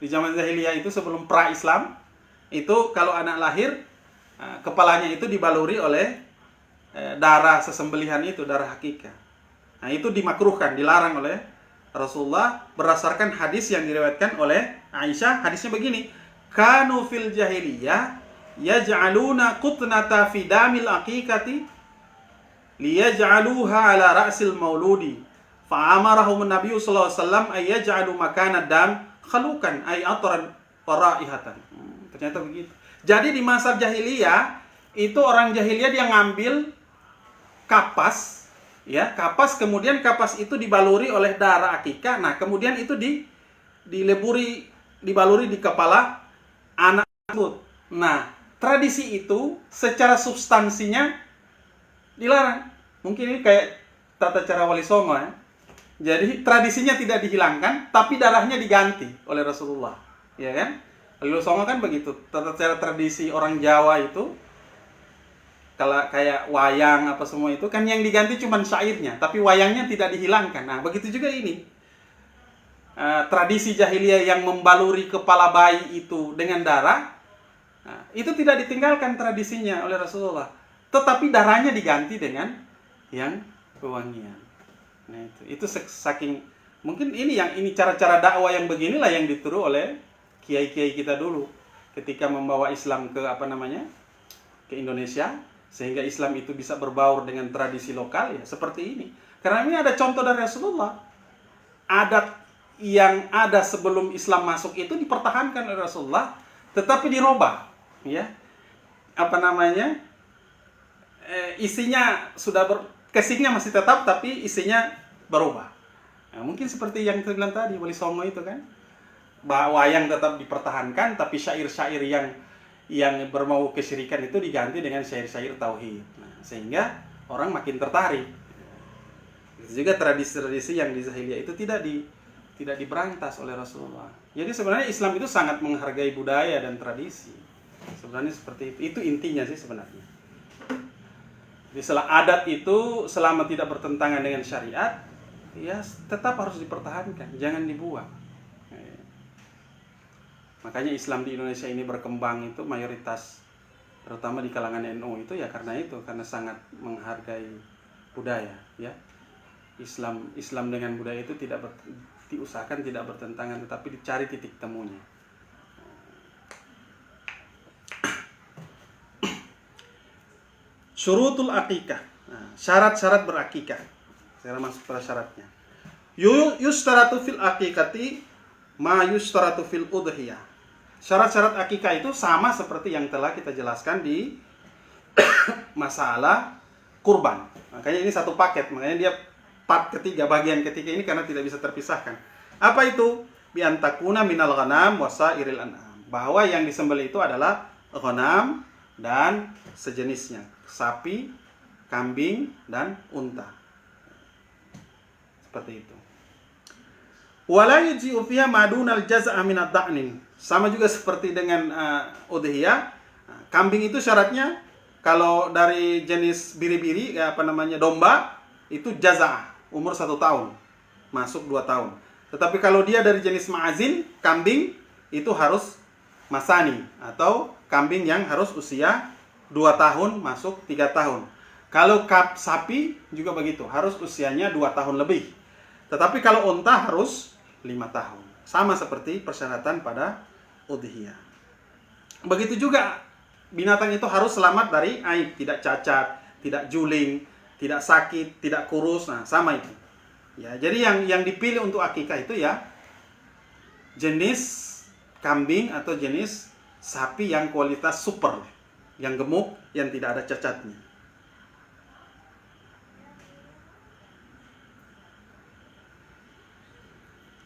Di zaman jahiliyah itu sebelum pra-Islam, itu kalau anak lahir, kepalanya itu dibaluri oleh darah sesembelihan itu, darah akikah. Nah, itu dimakruhkan, dilarang oleh Rasulullah berdasarkan hadis yang diriwayatkan oleh Aisyah. Hadisnya begini, kanu fil jahiliyah yaj'aluna qutnata fi damil aqiqati liyaj'aluha ala ra'sil mauludi fa amarahum an-nabiy sallallahu alaihi wasallam ay yaj'alu makana dam khalukan ay atran wa raihatan. Ternyata begitu. Jadi di masa jahiliyah itu orang jahiliyah dia ngambil kapas, ya, kapas, kemudian kapas itu dibaluri oleh darah akikah. Nah, kemudian itu dibaluri di kepala anak tersebut. Nah, tradisi itu secara substansinya dilarang. Mungkin ini kayak tata cara Wali Songo ya. Jadi tradisinya tidak dihilangkan, tapi darahnya diganti oleh Rasulullah, ya kan? Wali Songo kan begitu. Tata cara tradisi orang Jawa itu, kalau kayak wayang apa semua itu kan yang diganti cuma syairnya, tapi wayangnya tidak dihilangkan. Nah, begitu juga ini. Tradisi jahiliyah yang membaluri kepala bayi itu dengan darah, nah, itu tidak ditinggalkan tradisinya oleh Rasulullah, tetapi darahnya diganti dengan yang pewangian. Nah, itu saking mungkin ini cara-cara dakwah yang beginilah yang ditiru oleh kiai-kiai kita dulu ketika membawa Islam ke ke Indonesia, sehingga Islam itu bisa berbaur dengan tradisi lokal ya seperti ini. Karena ini ada contoh dari Rasulullah. Adat yang ada sebelum Islam masuk itu dipertahankan oleh Rasulullah, tetapi dirubah, ya. Isinya sudah casingnya masih tetap, tapi isinya berubah. Nah, mungkin seperti yang saya bilang tadi, Wali Songo itu kan, wayang tetap dipertahankan, tapi syair-syair yang bermau kesyirikan itu diganti dengan syair-syair tauhid. Nah, sehingga orang makin tertarik. Itu juga tradisi-tradisi yang di jahiliyah itu tidak diberantas oleh Rasulullah. Jadi sebenarnya Islam itu sangat menghargai budaya dan tradisi. Sebenarnya seperti itu. Itu intinya sih sebenarnya. Jadi adat itu selama tidak bertentangan dengan syariat, ya tetap harus dipertahankan, jangan dibuang. Makanya Islam di Indonesia ini berkembang itu mayoritas, terutama di kalangan NU itu ya karena sangat menghargai budaya, ya. Islam dengan budaya itu diusahakan tidak bertentangan, tetapi dicari titik temunya. Syurutul akikah, syarat-syarat berakikah. Sekarang masuk pada syaratnya. Yustaratu fil akikati ma yustaratu fil udhiyah. Syarat-syarat akikah itu sama seperti yang telah kita jelaskan di masalah kurban. Makanya ini satu paket, makanya dia bagian ketiga ini karena tidak bisa terpisahkan. Apa itu? Bi antakuna minal ghanam wa sairil an'am. Bahwa yang disembelih itu adalah ghanam dan sejenisnya, sapi, kambing dan unta. Seperti itu. Wala yuji'u fiha madunal jaz'a min ad-da'nin. Sama juga seperti dengan udhiyah. Kambing itu syaratnya kalau dari jenis biri-biri domba itu jaz'a, umur 1 tahun, masuk 2 tahun. Tetapi kalau dia dari jenis ma'azin, kambing itu harus masani atau kambing yang harus usia 2 tahun masuk 3 tahun. Kalau sapi juga begitu, harus usianya 2 tahun lebih. Tetapi kalau unta harus 5 tahun. Sama seperti persyaratan pada udhiyah. Begitu juga binatang itu harus selamat dari aib, tidak cacat, tidak juling, tidak sakit, tidak kurus. Nah, sama itu. Ya, jadi yang dipilih untuk akikah itu ya jenis kambing atau jenis sapi yang kualitas super, yang gemuk, yang tidak ada cacatnya.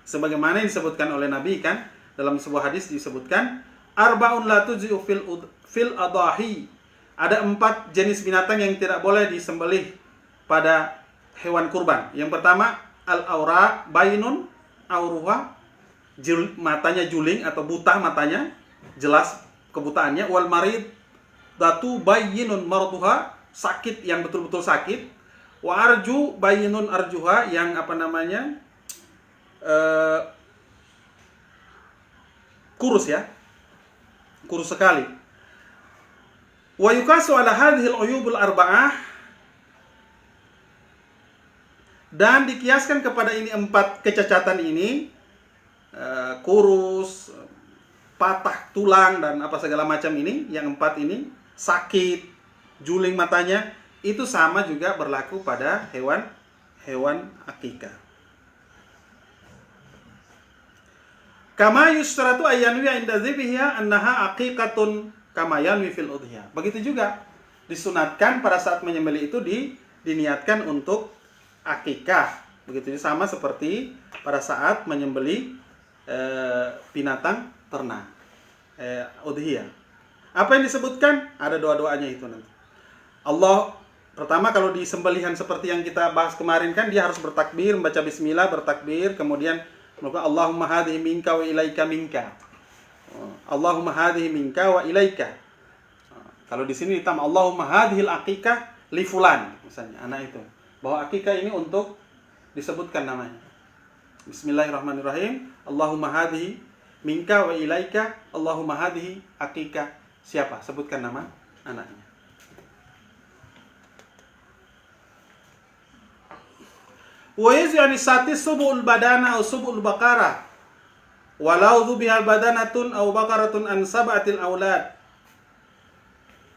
Sebagaimana yang disebutkan oleh Nabi kan, dalam sebuah hadis disebutkan arba'un la tujzi'u fil adahi. Ada 4 jenis binatang yang tidak boleh disembelih pada hewan kurban. Yang pertama, al-aura bainun auruha, matanya juling atau buta matanya, jelas kebutaannya. Wal marid datu bayyinun marduha, sakit yang betul-betul sakit. Wa arju bayyinun arjuha, yang kurus ya, kurus sekali. Wa yukasu ala hadhihi al-uyubul arba'ah, dan dikiaskan kepada ini 4 kecacatan ini, kurus, patah tulang dan apa segala macam ini, yang 4 ini, sakit, juling matanya, itu sama juga berlaku pada hewan akikah. Kama yustaratu ayyanwi inda dzibhiha annaha aqiqatun kama yanwi fil udhiyah. Begitu juga disunatkan pada saat menyembelih itu diniatkan untuk akikah. Begitu sama seperti pada saat menyembelih binatang ternak, udhiyah. Apa yang disebutkan? Ada doa-doanya itu nanti. Allah, pertama kalau di sembelihan seperti yang kita bahas kemarin kan, dia harus bertakbir, membaca bismillah, bertakbir, kemudian Allahumma hadhihi minka wa ilaika minka. Allahumma hadhihi minka wa ilaika. Kalau di sini ditambah Allahumma hadhil aqiqah li fulan, misalnya anak itu. Bahwa akikah ini untuk disebutkan namanya. Bismillahirrahmanirrahim. Allahumma hadhihi minka wa ilaika. Allahumma hadhihi aqiqah. Siapa? Sebutkan nama anaknya. Wa yaz'ani sati subul badana aw subul baqarah. Walau dhubiha badanatun aw baqaratun an sab'atil aulad.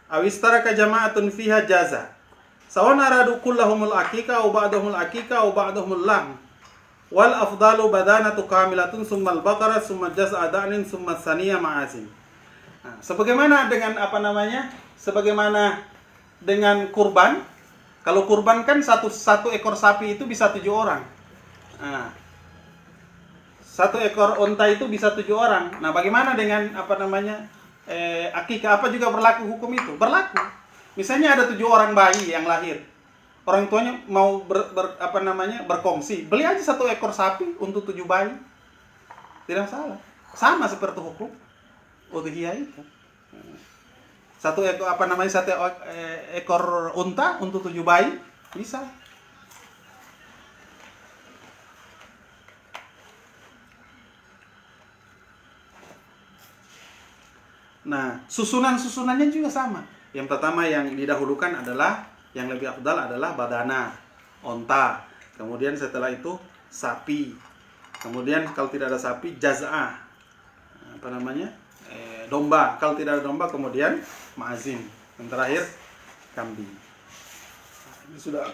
Aw istaraka jama'atun fiha jaza. Sawan aradu kullahumul aqiqah aw ba'dahumul aqiqah aw ba'dahumul lahm. Wal afdalu badanatu kamilatun summa al-baqarah summa jaz'a da'nin summa thaniya ma'azin. Nah, sebagaimana dengan apa namanya? Sebagaimana dengan kurban. Kalau kurban kan satu ekor sapi itu bisa 7 orang. Nah, 1 ekor unta itu bisa 7 orang. Nah, bagaimana dengan apa namanya? Akikah, apa juga berlaku hukum itu? Berlaku. Misalnya ada 7 orang bayi yang lahir. Orang tuanya mau berkongsi. Beli aja 1 ekor sapi untuk 7 bayi. Tidak salah. Sama seperti hukum udhiyah itu. 1 ekor unta untuk 7 bayi bisa. Nah, susunannya juga sama. Yang pertama yang didahulukan adalah, yang lebih afdal adalah badana, onta. Kemudian setelah itu sapi. Kemudian kalau tidak ada sapi, jaz'ah. Domba. Kalau tidak ada domba, kemudian ma'azin. Yang terakhir, kambing. Ini sudah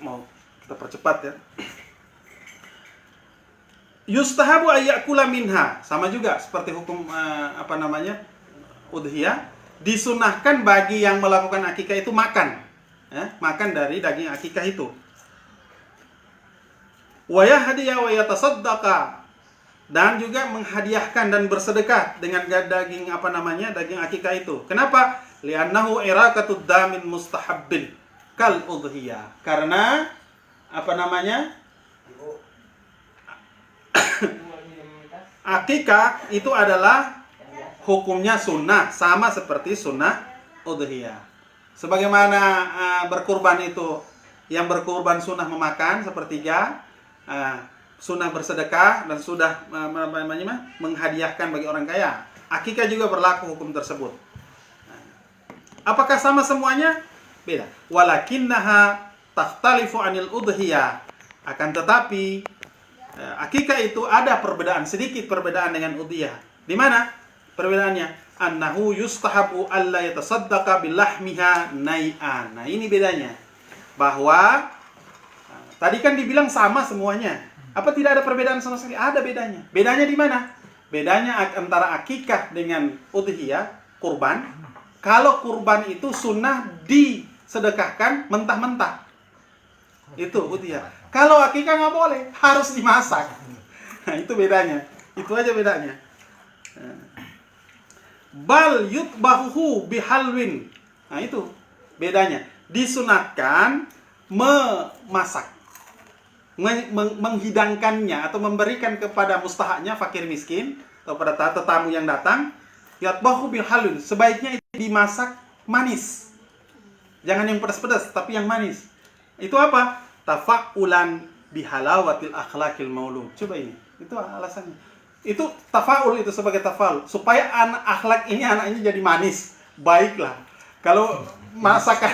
mau kita percepat ya. Yustahabu ayyakula minha. Sama juga seperti hukum udhiyah. Disunahkan bagi yang melakukan akikah itu makan. Ya, makan dari daging akikah itu. Wa yahdiya wa yatasaddaqa. Dan juga menghadiahkan dan bersedekah dengan daging daging akikah itu. Kenapa? Li'annahu iraqatud damin mustahabbin kal udhiyah. Karena akikah itu adalah hukumnya sunnah, sama seperti sunnah udhiyah. Sebagaimana berkurban itu, yang berkurban sunnah memakan sepertiga, sunnah bersedekah, dan sudah menghadiahkan bagi orang kaya. Akikah juga berlaku hukum tersebut. Apakah sama semuanya? Beda. Walakinnaha takhtalifu anil udhiyah. Akan tetapi akikah itu ada perbedaan, sedikit perbedaan dengan udhiyah. Di mana perbedaannya? Annahu yustahabu alla yatasaddaqa bilahmiha nai'an. Nah, ini bedanya. Bahwa tadi kan dibilang sama semuanya. Apa tidak ada perbedaan sama sekali? Ada bedanya. Bedanya di mana? Bedanya antara akikah dengan udhiyah, kurban. Kalau kurban itu sunnah disedekahkan mentah-mentah. Itu udhiyah. Kalau akikah nggak boleh, harus dimasak. Nah, itu bedanya. Itu aja bedanya. Bal yutbahuhu bihalwin. Nah, itu bedanya. Disunatkan memasak, menghidangkannya atau memberikan kepada mustahaknya, fakir miskin atau pada tetamu yang datang. Yutbahu bihalwin. Sebaiknya itu dimasak manis. Jangan yang pedas-pedas, tapi yang manis. Itu apa? Tafa'ulan bihalawatil akhlaqil maulud. Coba ini. Itu alasannya. Itu tafa'ul, itu sebagai tafa'ul. Supaya anak akhlak ini anaknya jadi manis. Baiklah. Kalau masakan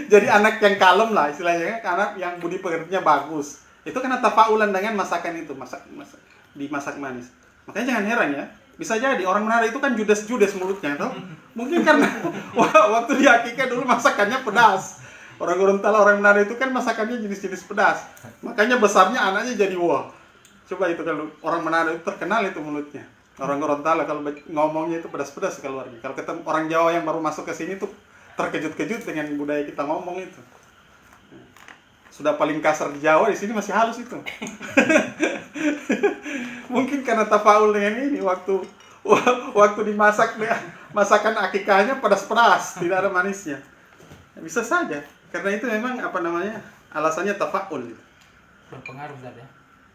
jadi anak yang kalem lah istilahnya, anak yang budi pekertinya bagus. Itu karena tafa'ulan dengan masakan itu, dimasak manis. Makanya jangan heran ya. Bisa jadi orang Manado itu kan judes-judes mulutnya, toh. Mungkin karena waktu di akikah dulu masakannya pedas. Orang Gorontalo, orang Manado itu kan masakannya jenis-jenis pedas. Makanya besarnya anaknya jadi wah. Coba itu kalau orang Manado itu terkenal itu mulutnya. Orang Gorontalo kalau ngomongnya itu pedas-pedas keluarnya. Kalau ketemu orang Jawa yang baru masuk ke sini tuh terkejut-kejut dengan budaya kita ngomong itu. Sudah paling kasar di Jawa, di sini masih halus itu. Mungkin karena tafaul dengan ini, waktu waktu dimasak masakan akikahnya pedas-pedas, tidak ada manisnya. Bisa saja, karena itu memang alasannya tafaul. Berpengaruh Ustaz ya.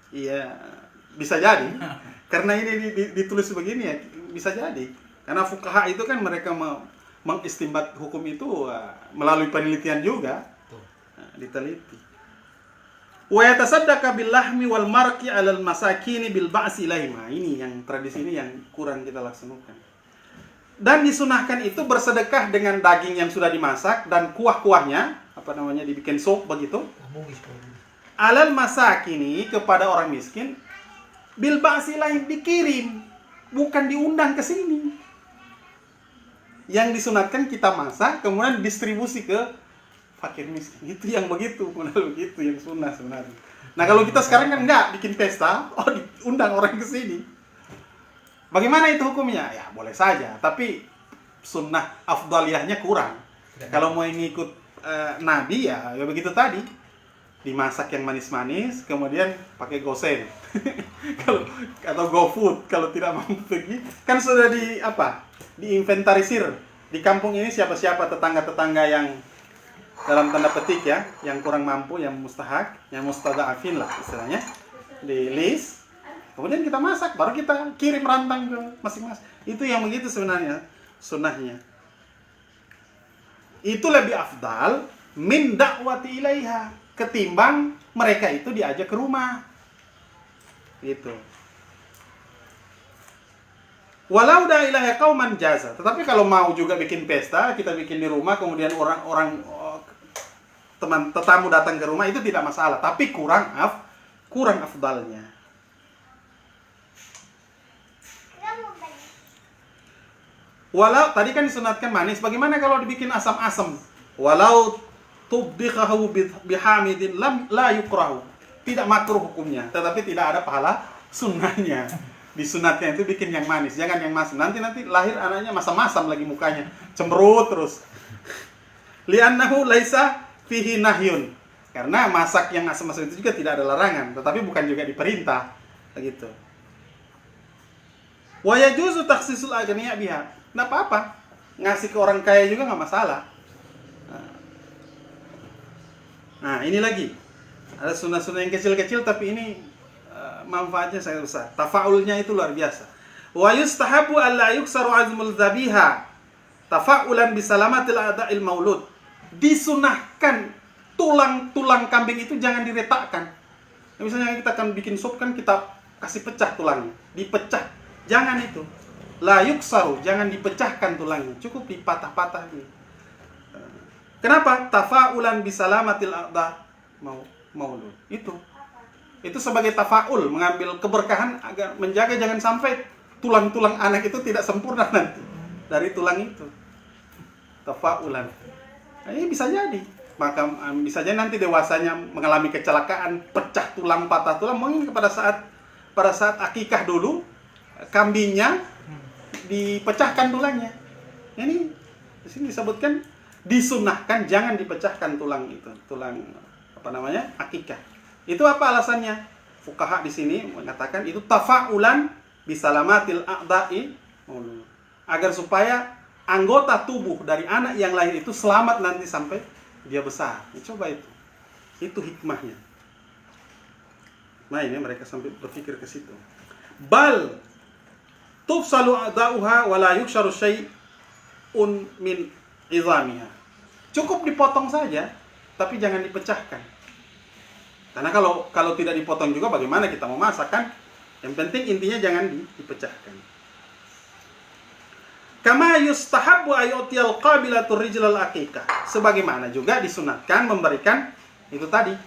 Iya, bisa jadi. Karena ini ditulis begini ya, bisa jadi. Karena fuqaha itu kan mereka mengistimbat hukum itu melalui penelitian juga. Diteliti. Wa yatasaddaqa bil lahmi wal marqi 'alal masakini bil ba'si ilaihim. Ini yang tradisi ini yang kurang kita laksanakan. Dan disunahkan itu bersedekah dengan daging yang sudah dimasak dan kuah-kuahnya, dibikin sop begitu. Alal masakini, kepada orang miskin, bil ba'si ilaihim, dikirim, bukan diundang ke sini. Yang disunatkan kita masak kemudian distribusi ke fakir miskin, itu yang begitu yang sunnah sebenarnya. Nah kalau kita sekarang kan enggak bikin pesta, diundang orang ke sini. Bagaimana itu hukumnya? Ya boleh saja, tapi sunnah afdaliyahnya kurang. Kalau mau ngikut Nabi ya begitu tadi, dimasak yang manis-manis, kemudian pakai gosen, atau GoFood kalau tidak mampu pergi, kan sudah diinventarisir di kampung ini siapa-siapa tetangga-tetangga yang dalam tanda petik ya, yang kurang mampu, yang mustahak, yang mustada'afin lah istilahnya, di list. Kemudian kita masak, baru kita kirim rantang ke masing-masing. Itu yang begitu sebenarnya sunnahnya. Itu lebih afdal min da'wati ilaiha, ketimbang mereka itu diajak ke rumah. Gitu. Walau da ilaha qauman jaza. Tetapi kalau mau juga bikin pesta, kita bikin di rumah, kemudian orang-orang tetamu datang ke rumah, itu tidak masalah, tapi kurang afdalnya. Walau tadi kan disunatkan manis, bagaimana kalau dibikin asam-asam? Walau tubdikahu bihamidin la yukrahu. Tidak makruh hukumnya, tetapi tidak ada pahala sunnahnya. Disunatkan itu bikin yang manis, jangan yang masam. Nanti lahir anaknya masam-masam lagi mukanya, cemberut terus. Li'annahu laisa fihi nahyun. Karena masak yang asam-asam itu juga tidak ada larangan, tetapi bukan juga diperintah. Begitu. Wa yajuzu takhsisul aghniya biha. Enggak apa-apa. Ngasih ke orang kaya juga enggak masalah. Nah, ini lagi. Ada sunnah-sunnah yang kecil-kecil tapi ini manfaatnya sangat besar. Tafaulnya itu luar biasa. Wa yustahabu alla yuksaru azmul dhabiha tafaulan bisalamatil a'da'il maulud. Disunahkan tulang-tulang kambing itu jangan diretakkan. Misalnya kita akan bikin sup kan kita kasih pecah tulangnya, dipecah. Jangan itu. La yuksaru, jangan dipecahkan tulangnya, cukup dipatah-patah ini. Kenapa? Tafaulan bisalamatil a'da maulud. Itu sebagai tafaul, mengambil keberkahan agar menjaga jangan sampai tulang-tulang anak itu tidak sempurna nanti dari tulang itu. Tafaulan. Nah, ini bisa jadi. Maka bisa jadi nanti dewasanya mengalami kecelakaan, pecah tulang, patah tulang. Mungkin pada saat akikah dulu kambingnya dipecahkan tulangnya. Ini di sini disebutkan disunahkan jangan dipecahkan tulang itu, akikah. Itu apa alasannya? Fuqaha di sini mengatakan itu tafaulan bisalamatil a'da'i maulud. Agar supaya anggota tubuh dari anak yang lahir itu selamat nanti sampai dia besar. Coba itu. Itu hikmahnya. Nah, ini mereka sampai berpikir ke situ. Bal tufsalu a'da'uha wa la yuksharu syai'un min izamiha. Cukup dipotong saja, tapi jangan dipecahkan. Karena kalau tidak dipotong juga bagaimana kita mau masak kan? Yang penting intinya jangan dipecahkan. Kama yustahabbu ayyutiyal qabilatu rijlal aqiqah. Sebagaimana juga disunatkan memberikan itu tadi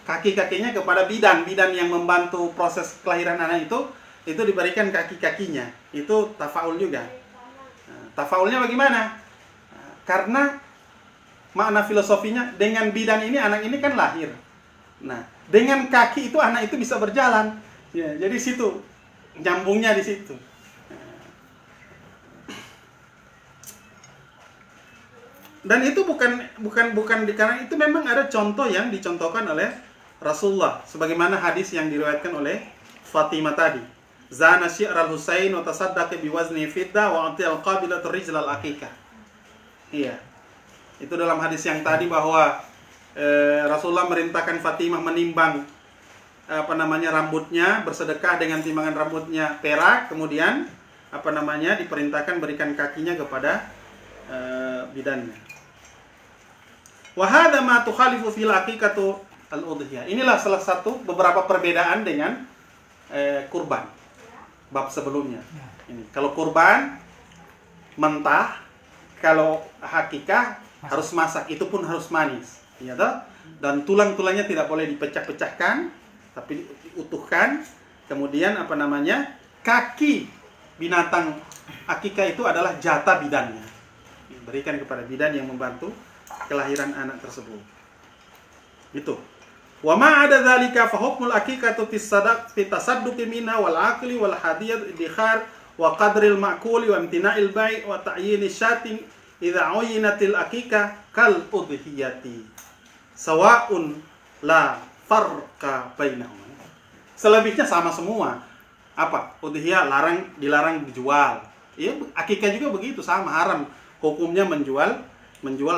kaki-kakinya kepada bidan yang membantu proses kelahiran anak itu diberikan kaki-kakinya. Itu tafaul juga. Nah, tafaulnya bagaimana? Karena makna filosofinya dengan bidan ini anak ini kan lahir. Nah, dengan kaki itu anak itu bisa berjalan. Ya, jadi situ nyambungnya di situ. Dan itu bukan karena itu memang ada contoh yang dicontohkan oleh Rasulullah sebagaimana hadis yang diriwayatkan oleh Fatimah tadi. zana syi'ral Husain wa tasaddaqa biwazni fiddah wa atiyal qabilatu rijlal aqiqah. Iya. Itu dalam hadis yang tadi bahwa Rasulullah merintahkan Fatimah menimbang rambutnya, bersedekah dengan timbangan rambutnya perak, kemudian diperintahkan berikan kakinya kepada bidannya. Wa hadza ma tukhalifu fil aqiqatu al-udhiyah. Inilah salah satu beberapa perbedaan dengan kurban bab sebelumnya. Ini kalau kurban mentah, kalau hakikah harus masak, itu pun harus manis, ya toh? Dan tulang-tulangnya tidak boleh dipecah-pecahkan, tapi diutuhkan. Kemudian kaki binatang akikah itu adalah jatah bidannya, diberikan kepada bidan yang membantu kelahiran anak tersebut. Itu. Wa ma ada dzalika fa hukmul aqiqatu fi tasadduqi minha wal aqli wal hadiyat idkhar wa qadril ma'kuli wa imtina'il bai' wa ta'yini syatin idza uyinatil aqiqah kal udhiyati sawa'un la farqa bainahuma. Selebihnya sama semua. Apa? Udhiyah dilarang dijual. Ya, akikah juga begitu, sama, haram hukumnya menjual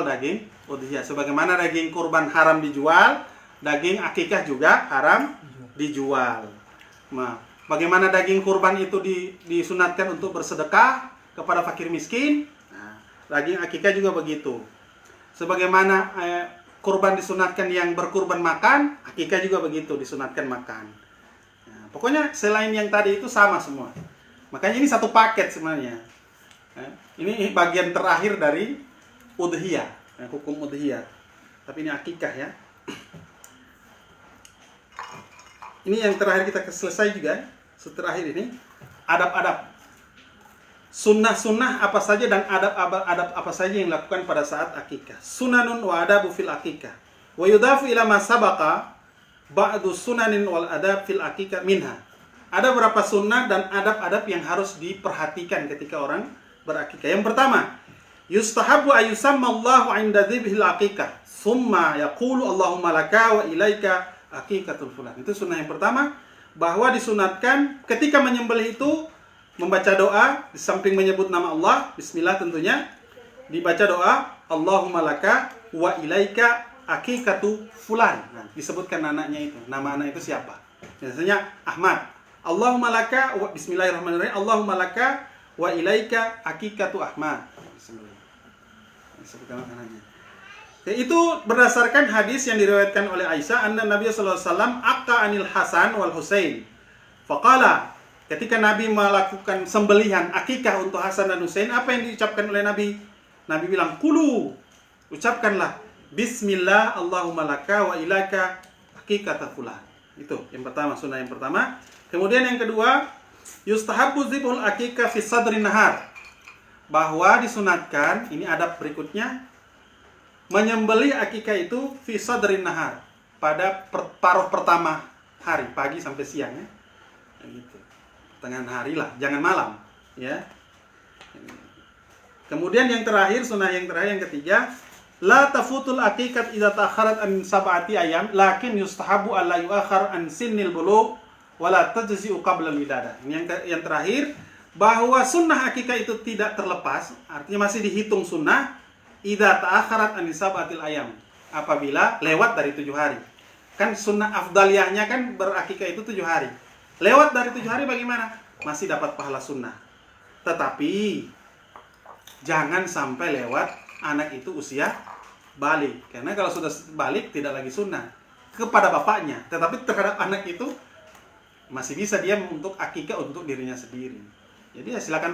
daging udhiyah. Sebagaimana daging kurban haram dijual, daging akikah juga haram dijual. Nah, bagaimana daging kurban itu disunatkan untuk bersedekah kepada fakir miskin, nah, daging akikah juga begitu. Sebagaimana kurban disunatkan yang berkurban makan, akikah juga begitu, disunatkan makan. Nah, pokoknya selain yang tadi itu sama semua. Makanya ini satu paket sebenarnya. Ini bagian terakhir dari udhiyah, hukum udhiyah. Tapi ini akikah ya. Ini yang terakhir kita selesai juga. Terakhir ini adab-adab, sunnah-sunnah apa saja dan adab-adab apa saja yang dilakukan pada saat akikah. Sunanun wa adabu fil akikah. Wa yudafu ila ma sabaqa ba'du sunanin wal adab fil akikah minha. Ada beberapa sunnah dan adab-adab yang harus diperhatikan ketika orang berakikah. Yang pertama, yustahabu ayusamma Allahu 'inda dzibhil akikah, summa yaqulu Allahumma laka wa ilaika akikatul fulan. Itu sunnah yang pertama, bahwa disunatkan ketika menyembelih itu membaca doa, di samping menyebut nama Allah, bismillah tentunya, dibaca doa Allahumma laka wa ilaika akikatu fulan. Nah, disebutkan anaknya itu, nama anak itu siapa? Biasanya Ahmad. Allahumma laka wa bismillahirrahmanirrahim. Allahumma laka wa ilaika akikatu Ahmad. Bismillah. Disebutkan anaknya. Itu berdasarkan hadis yang diriwayatkan oleh Aisyah, anna Nabi sallallahu alaihi wasallam aqqa anil Hasan wal Husain. Faqala, ketika Nabi melakukan sembelihan akikah untuk Hasan dan Husain, apa yang diucapkan oleh Nabi? Nabi bilang, "Kulu." Ucapkanlah bismillah Allahumma laka wa ilaka akikata fulan. Itu yang pertama, sunnah yang pertama. Kemudian yang kedua, yustahabbu dzibhul akikah fi sadrin nahar. Bahwa disunatkan, ini adab berikutnya, menyembelih akikah itu fi sadrin nahar, pada paruh pertama hari, pagi sampai siang ya. Gitu. Pertengahan hari lah, jangan malam ya. Kemudian yang terakhir, sunnah yang terakhir yang ketiga, la tafutul aqiqat idza ta'akharat an sab'ati ayam, lakin yustahabu alla yu'akhar an sinnil bulugh wala tajzi'u qabla al-wiladah. Ini yang terakhir, bahwa sunnah akikah itu tidak terlepas, artinya masih dihitung sunnah idza ta'akharat an sab'atil ayam, apabila lewat dari 7 hari. Kan sunnah afdaliyahnya kan berakikah itu 7 hari. Lewat dari 7 hari bagaimana? Masih dapat pahala sunnah. Tetapi jangan sampai lewat anak itu usia balik. Karena kalau sudah balik tidak lagi sunnah kepada bapaknya, tetapi terhadap anak itu masih bisa dia untuk akikah untuk dirinya sendiri. Jadi ya silakan